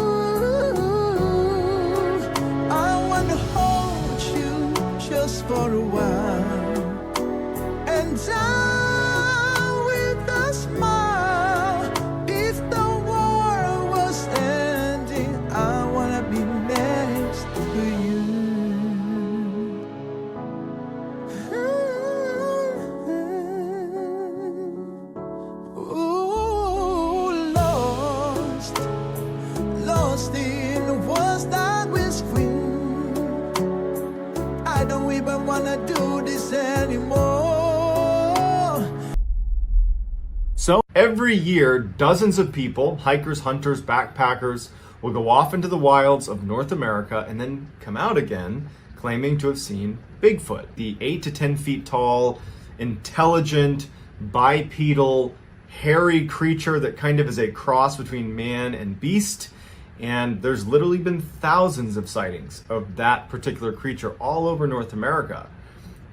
I wanna hold you just
Every year, dozens of people, hikers, hunters, backpackers, will go off into the wilds of North America and then come out again claiming to have seen Bigfoot, the 8 to 10 feet tall, intelligent, bipedal, hairy creature that kind of is a cross between man and beast. And there's literally been thousands of sightings of that particular creature all over North America.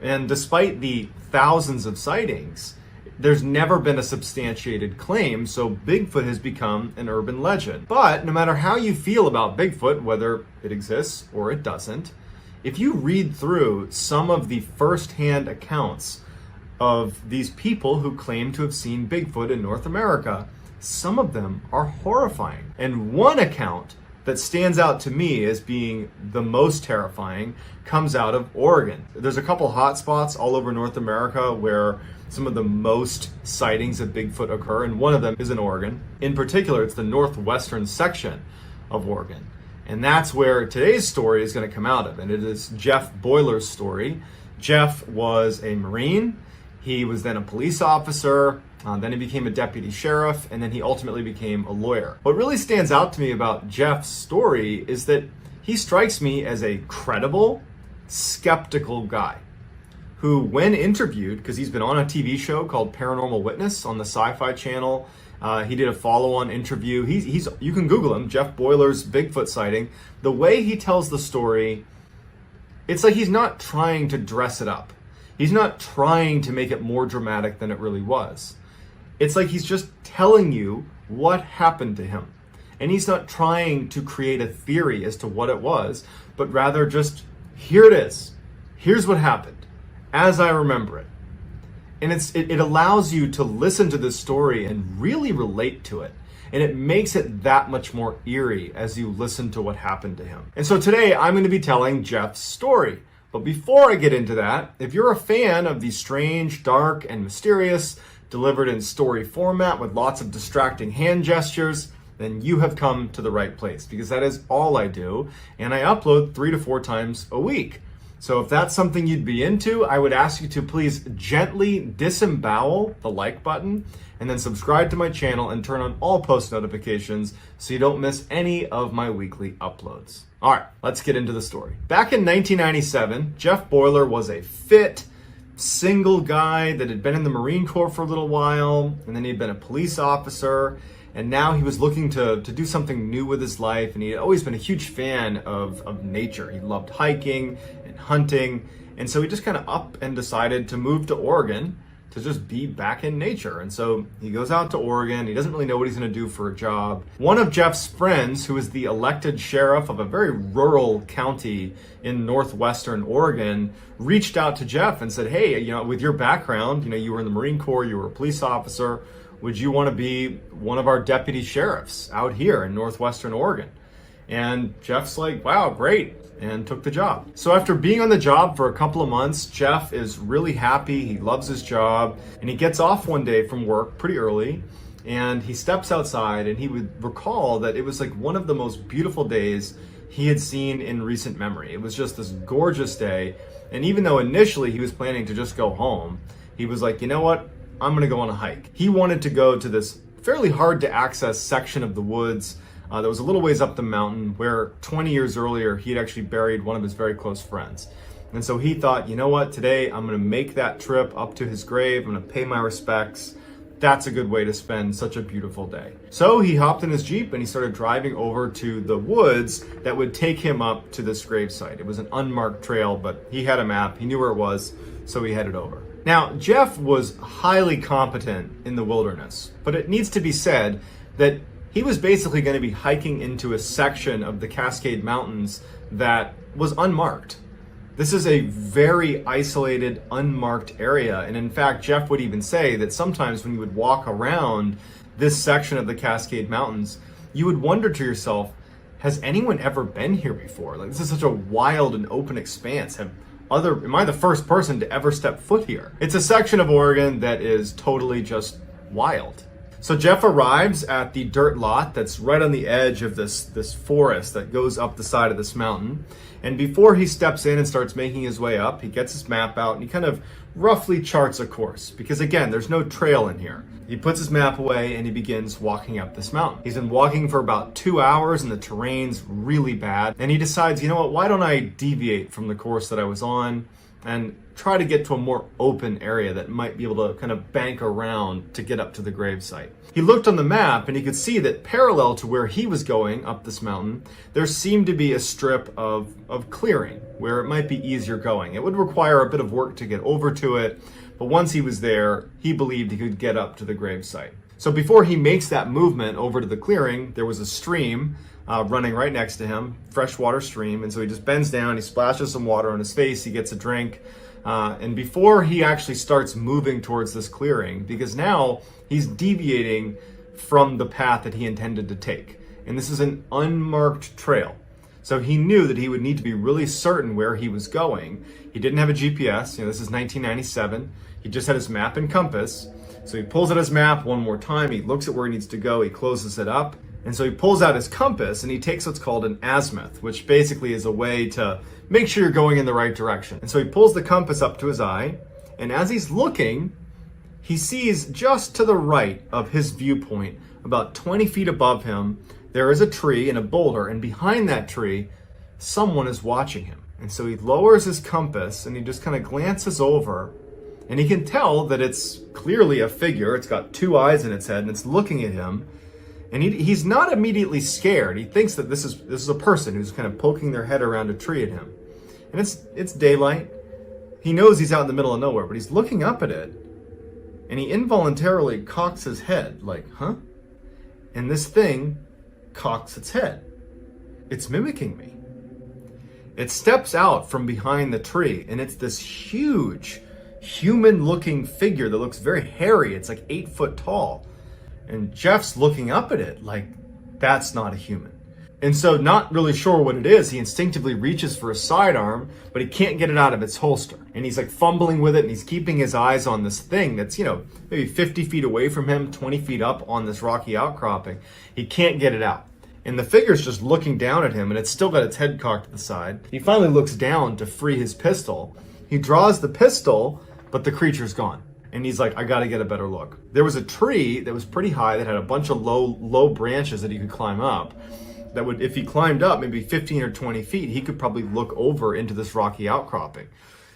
And despite the thousands of sightings, there's never been a substantiated claim, so Bigfoot has become an urban legend. But no matter how you feel about Bigfoot, whether it exists or it doesn't, if you read through some of the first-hand accounts of these people who claim to have seen Bigfoot in North America, some of them are horrifying. And one account that stands out to me as being the most terrifying comes out of Oregon. There's a couple hot spots all over North America where some of the most sightings of Bigfoot occur, and one of them is in Oregon. In particular, it's the northwestern section of Oregon. And that's where today's story is going to come out of, and it is Jeff Boiler's story. Jeff was a Marine. He was then a police officer, then he became a deputy sheriff, and then he ultimately became a lawyer. What really stands out to me about Jeff's story is that he strikes me as a credible, skeptical guy who, when interviewed, because he's been on a TV show called Paranormal Witness on the Sci-Fi Channel, he did a follow-on interview. He's you can Google him, Jeff Boiler's Bigfoot sighting. The way he tells the story, it's like he's not trying to dress it up. He's not trying to make it more dramatic than it really was. It's like he's just telling you what happened to him. And he's not trying to create a theory as to what it was, but rather just, here it is. Here's what happened, as I remember it. And it allows you to listen to this story and really relate to it. And it makes it that much more eerie as you listen to what happened to him. And so today I'm going to be telling Jeff's story. But before I get into that, if you're a fan of the strange, dark, and mysterious, delivered in story format with lots of distracting hand gestures, then you have come to the right place, because that is all I do, and I upload 3 to 4 times a week. So if that's something you'd be into, I would ask you to please gently disembowel the like button, and then subscribe to my channel and turn on all post notifications so you don't miss any of my weekly uploads. All right, let's get into the story. Back in 1997, Jeff Boiler was a fit, single guy that had been in the Marine Corps for a little while, and then he'd been a police officer, and now he was looking to do something new with his life, and he had always been a huge fan of nature. He loved hiking and hunting, and so he just kind of up and decided to move to Oregon to just be back in nature. And so he goes out to Oregon. He doesn't really know what he's going to do for a job. One of Jeff's friends, who is the elected sheriff of a very rural county in northwestern Oregon, reached out to Jeff and said, hey, with your background, you were in the Marine Corps, you were a police officer, would you want to be one of our deputy sheriffs out here in northwestern Oregon? And Jeff's like, wow, great, and took the job. So after being on the job for a couple of months, Jeff is really happy. He loves his job, and he gets off one day from work pretty early, and he steps outside, and he would recall that it was like one of the most beautiful days he had seen in recent memory. It was just this gorgeous day, and even though initially he was planning to just go home, he was like, you know what? I'm gonna go on a hike. He wanted to go to this fairly hard to access section of the woods that was a little ways up the mountain where 20 years earlier he had actually buried one of his very close friends. And so he thought, you know what, today I'm gonna make that trip up to his grave, I'm gonna pay my respects. That's a good way to spend such a beautiful day. So he hopped in his Jeep and he started driving over to the woods that would take him up to this gravesite. It was an unmarked trail, but he had a map, he knew where it was, so he headed over. Now, Jeff was highly competent in the wilderness, but it needs to be said that he was basically going to be hiking into a section of the Cascade Mountains that was unmarked. This is a very isolated, unmarked area. And in fact, Jeff would even say that sometimes when you would walk around this section of the Cascade Mountains, you would wonder to yourself, has anyone ever been here before? Like, this is such a wild and open expanse. Am I the first person to ever step foot here? It's a section of Oregon that is totally just wild. So Jeff arrives at the dirt lot that's right on the edge of this forest that goes up the side of this mountain. And before he steps in and starts making his way up, he gets his map out and he kind of roughly charts a course. Because again, there's no trail in here. He puts his map away and he begins walking up this mountain. He's been walking for about 2 hours and the terrain's really bad. And he decides, you know what, why don't I deviate from the course that I was on and try to get to a more open area that might be able to kind of bank around to get up to the gravesite. He looked on the map and he could see that parallel to where he was going up this mountain, there seemed to be a strip of clearing where it might be easier going. It would require a bit of work to get over to it, but once he was there, he believed he could get up to the gravesite. So before he makes that movement over to the clearing, there was a stream running right next to him, freshwater stream, and so he just bends down, he splashes some water on his face, he gets a drink, and before he actually starts moving towards this clearing, because now he's deviating from the path that he intended to take, and this is an unmarked trail. So he knew that he would need to be really certain where he was going. He didn't have a GPS, this is 1997, he just had his map and compass, so he pulls out his map one more time, he looks at where he needs to go, he closes it up, and so he pulls out his compass and he takes what's called an azimuth, which basically is a way to make sure you're going in the right direction. And so he pulls the compass up to his eye, and as he's looking, he sees just to the right of his viewpoint, about 20 feet above him, there is a tree and a boulder, and behind that tree, someone is watching him. And so he lowers his compass and he just kind of glances over, and he can tell that it's clearly a figure. It's got 2 eyes in its head and it's looking at him. And he's not immediately scared. He thinks that this is a person who's kind of poking their head around a tree at him. And it's daylight. He knows he's out in the middle of nowhere, but he's looking up at it. And he involuntarily cocks his head, like, huh? And this thing cocks its head. It's mimicking me. It steps out from behind the tree, and it's this huge, human-looking figure that looks very hairy. It's like 8 foot tall. And Jeff's looking up at it like, that's not a human. And so, not really sure what it is, he instinctively reaches for a sidearm, but he can't get it out of its holster. And he's like fumbling with it, and he's keeping his eyes on this thing that's, maybe 50 feet away from him, 20 feet up on this rocky outcropping. He can't get it out. And the figure's just looking down at him, and it's still got its head cocked to the side. He finally looks down to free his pistol. He draws the pistol, but the creature's gone. And he's like, I gotta get a better look. There was a tree that was pretty high that had a bunch of low branches that he could climb up. That would, if he climbed up maybe 15 or 20 feet, he could probably look over into this rocky outcropping.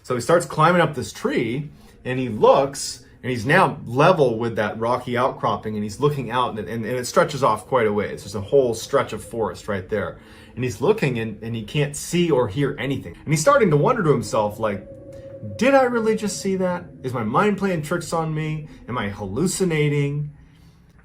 So he starts climbing up this tree, and he looks, and he's now level with that rocky outcropping, and he's looking out, and it stretches off quite a ways. There's a whole stretch of forest right there. And he's looking, and he can't see or hear anything. And he's starting to wonder to himself, like, did I really just see that? Is my mind playing tricks on me? Am I hallucinating?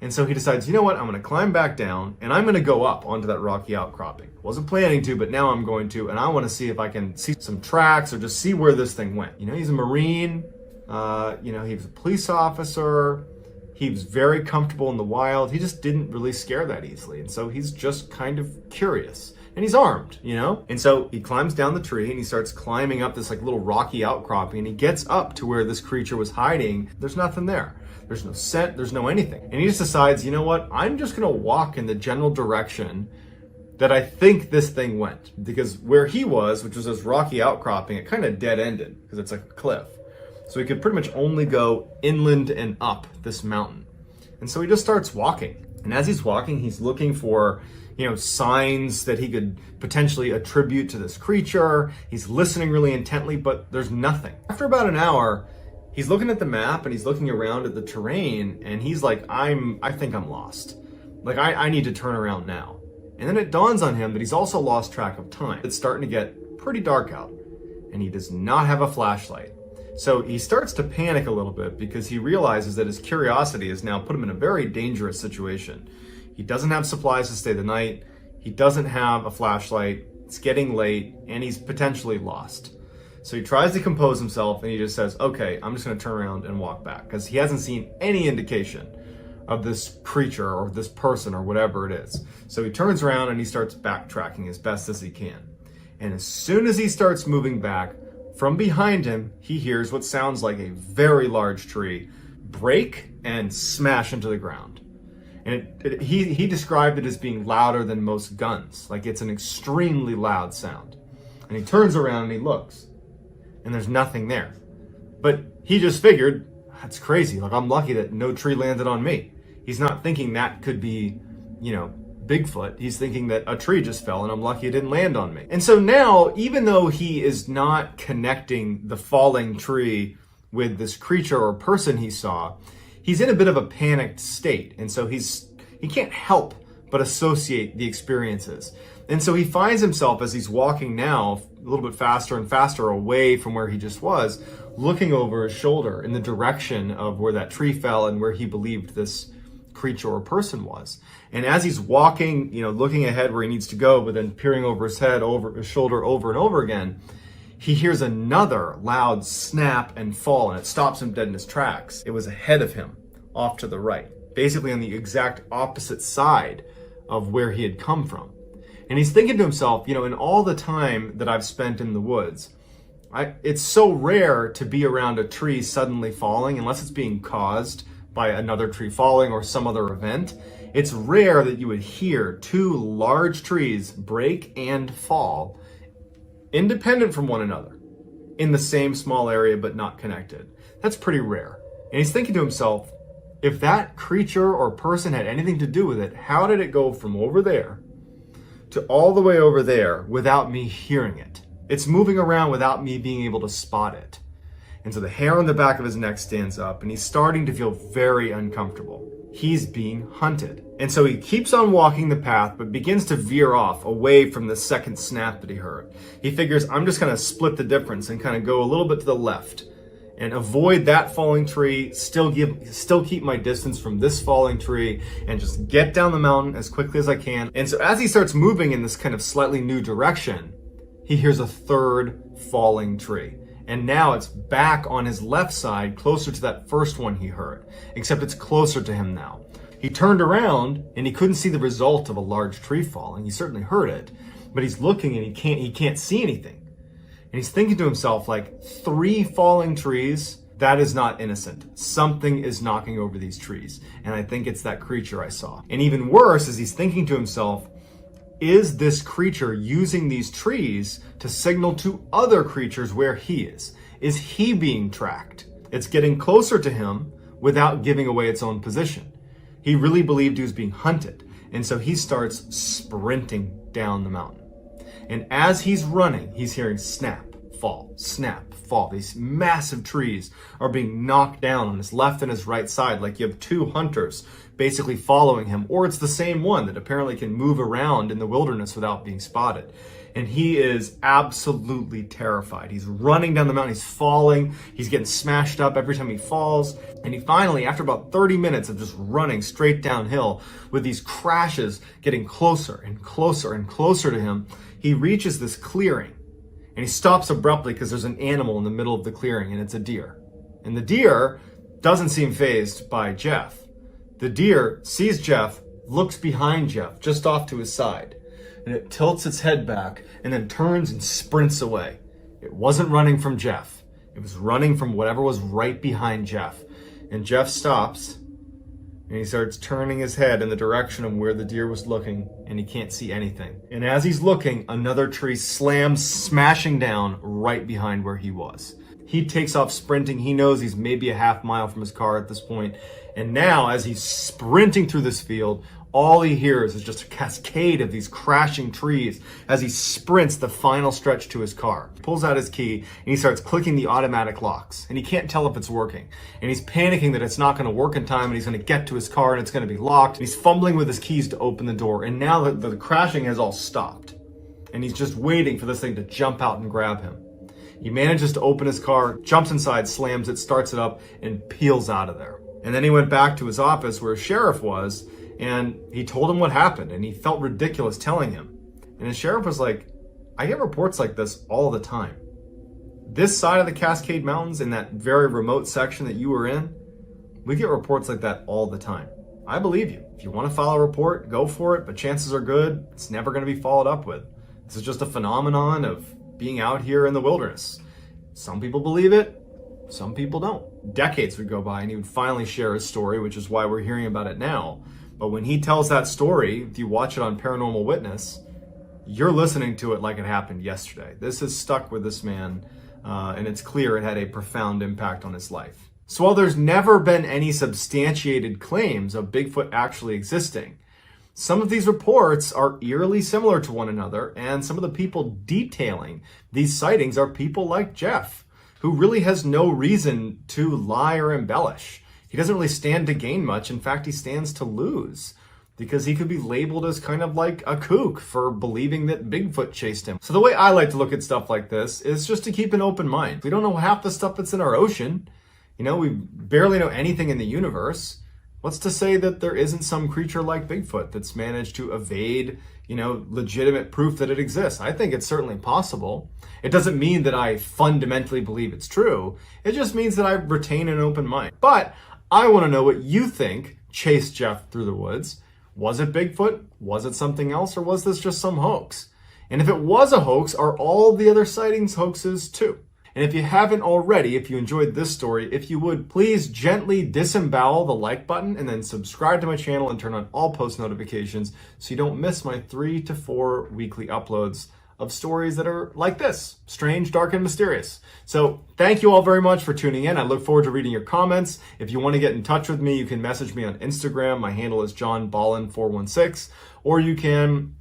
And so he decides, you know what? I'm going to climb back down and I'm going to go up onto that rocky outcropping. Wasn't planning to, but now I'm going to, and I want to see if I can see some tracks or just see where this thing went. He's a Marine. He was a police officer. He was very comfortable in the wild. He just didn't really scare that easily. And so he's just kind of curious. And he's armed, And so he climbs down the tree and he starts climbing up this like little rocky outcropping, and he gets up to where this creature was hiding. There's nothing there. There's no scent, there's no anything. And he just decides, you know what? I'm just gonna walk in the general direction that I think this thing went. Because where he was, which was this rocky outcropping, it kind of dead-ended because it's like a cliff. So he could pretty much only go inland and up this mountain. And so he just starts walking. And as he's walking, he's looking for signs that he could potentially attribute to this creature. He's listening really intently, but there's nothing. After about an hour, he's looking at the map and he's looking around at the terrain, and he's like, I think I'm lost. Like, I need to turn around now. And then it dawns on him that he's also lost track of time. It's starting to get pretty dark out, and he does not have a flashlight. So he starts to panic a little bit because he realizes that his curiosity has now put him in a very dangerous situation. He doesn't have supplies to stay the night. He doesn't have a flashlight. It's getting late, and he's potentially lost. So he tries to compose himself, and he just says, okay, I'm just going to turn around and walk back, because he hasn't seen any indication of this creature or this person or whatever it is. So he turns around and he starts backtracking as best as he can. And as soon as he starts moving back, from behind him, he hears what sounds like a very large tree break and smash into the ground. And he described it as being louder than most guns. Like it's an extremely loud sound. And he turns around and he looks, and there's nothing there. But he just figured, that's crazy. Like, I'm lucky that no tree landed on me. He's not thinking that could be, Bigfoot. He's thinking that a tree just fell and I'm lucky it didn't land on me. And so now, even though he is not connecting the falling tree with this creature or person he saw, he's in a bit of a panicked state. And so he can't help but associate the experiences. And so he finds himself, as he's walking now a little bit faster and faster away from where he just was, looking over his shoulder in the direction of where that tree fell and where he believed this creature or person was. And as he's walking, looking ahead where he needs to go, but then peering over his head, over his shoulder, over and over again, he hears another loud snap and fall, and it stops him dead in his tracks. It was ahead of him, off to the right, basically on the exact opposite side of where he had come from. And he's thinking to himself, in all the time that I've spent in the woods, it's so rare to be around a tree suddenly falling, unless it's being caused by another tree falling or some other event. It's rare that you would hear two large trees break and fall independent from one another in the same small area but not connected. That's pretty rare. And he's thinking to himself, if that creature or person had anything to do with it, how did it go from over there to all the way over there without me hearing it? It's moving around without me being able to spot it. And so the hair on the back of his neck stands up, and he's starting to feel very uncomfortable. He's being hunted. And so he keeps on walking the path, but begins to veer off away from the second snap that he heard. He figures, I'm just going to split the difference and kind of go a little bit to the left and avoid that falling tree, still keep my distance from this falling tree, and just get down the mountain as quickly as I can. And so as he starts moving in this kind of slightly new direction, he hears a third falling tree. And now it's back on his left side, closer to that first one he heard, except it's closer to him now. He turned around and he couldn't see the result of a large tree falling. He certainly heard it, but he's looking and he can't see anything. And he's thinking to himself, like, 3 falling trees, that is not innocent. Something is knocking over these trees. And I think it's that creature I saw. And even worse is he's thinking to himself, is this creature using these trees to signal to other creatures where he is? Is he being tracked? It's getting closer to him without giving away its own position. He really believed he was being hunted. And so he starts sprinting down the mountain. And as he's running, he's hearing snap, fall, snap, fall. These massive trees are being knocked down on his left and his right side, like you have 2 hunters basically following him, or it's the same one that apparently can move around in the wilderness without being spotted. And he is absolutely terrified. He's running down the mountain, he's falling, he's getting smashed up every time he falls. And he finally, after about 30 minutes of just running straight downhill with these crashes getting closer and closer and closer to him, he reaches this clearing. And he stops abruptly because there's an animal in the middle of the clearing, and it's a deer. And the deer doesn't seem fazed by Jeff. The deer sees Jeff, looks behind Jeff, just off to his side, and it tilts its head back and then turns and sprints away. It wasn't running from Jeff. It was running from whatever was right behind Jeff. And Jeff stops, and he starts turning his head in the direction of where the deer was looking, and he can't see anything. And as he's looking, another tree slams, smashing down right behind where he was. He takes off sprinting. He knows he's maybe a half mile from his car at this point. And now, as he's sprinting through this field, all he hears is just a cascade of these crashing trees as he sprints the final stretch to his car. He pulls out his key and he starts clicking the automatic locks, and he can't tell if it's working. And he's panicking that it's not going to work in time, and he's going to get to his car and it's going to be locked. And he's fumbling with his keys to open the door, and now the crashing has all stopped. And he's just waiting for this thing to jump out and grab him. He manages to open his car, jumps inside, slams it, starts it up, and peels out of there. And then he went back to his office where his sheriff was, and he told him what happened, and he felt ridiculous telling him. And his sheriff was like, I get reports like this all the time. This side of the Cascade Mountains, in that very remote section that you were in, we get reports like that all the time. I believe you. If you want to file a report, go for it, but chances are good it's never going to be followed up with. This is just a phenomenon of being out here in the wilderness. Some people believe it, some people don't. Decades would go by and he would finally share his story, which is why we're hearing about it now. But when he tells that story, if you watch it on Paranormal Witness, you're listening to it like it happened yesterday. This has stuck with this man, and it's clear it had a profound impact on his life. So while there's never been any substantiated claims of Bigfoot actually existing, some of these reports are eerily similar to one another, and some of the people detailing these sightings are people like Jeff, who really has no reason to lie or embellish. He doesn't really stand to gain much. In fact, he stands to lose, because he could be labeled as kind of like a kook for believing that Bigfoot chased him. So the way I like to look at stuff like this is just to keep an open mind. We don't know half the stuff that's in our ocean. We barely know anything in the universe. What's to say that there isn't some creature like Bigfoot that's managed to evade, legitimate proof that it exists? I think it's certainly possible. It doesn't mean that I fundamentally believe it's true. It just means that I retain an open mind. But I want to know what you think chased Jeff through the woods. Was it Bigfoot? Was it something else? Or was this just some hoax? And if it was a hoax, are all the other sightings hoaxes too? And if you haven't already, if you enjoyed this story, if you would please gently disembowel the like button and then subscribe to my channel and turn on all post notifications so you don't miss my 3 to 4 weekly uploads of stories that are like this, strange, dark, and mysterious. So thank you all very much for tuning in. I look forward to reading your comments. If you want to get in touch with me, you can message me on Instagram. My handle is JohnBallen416, or you can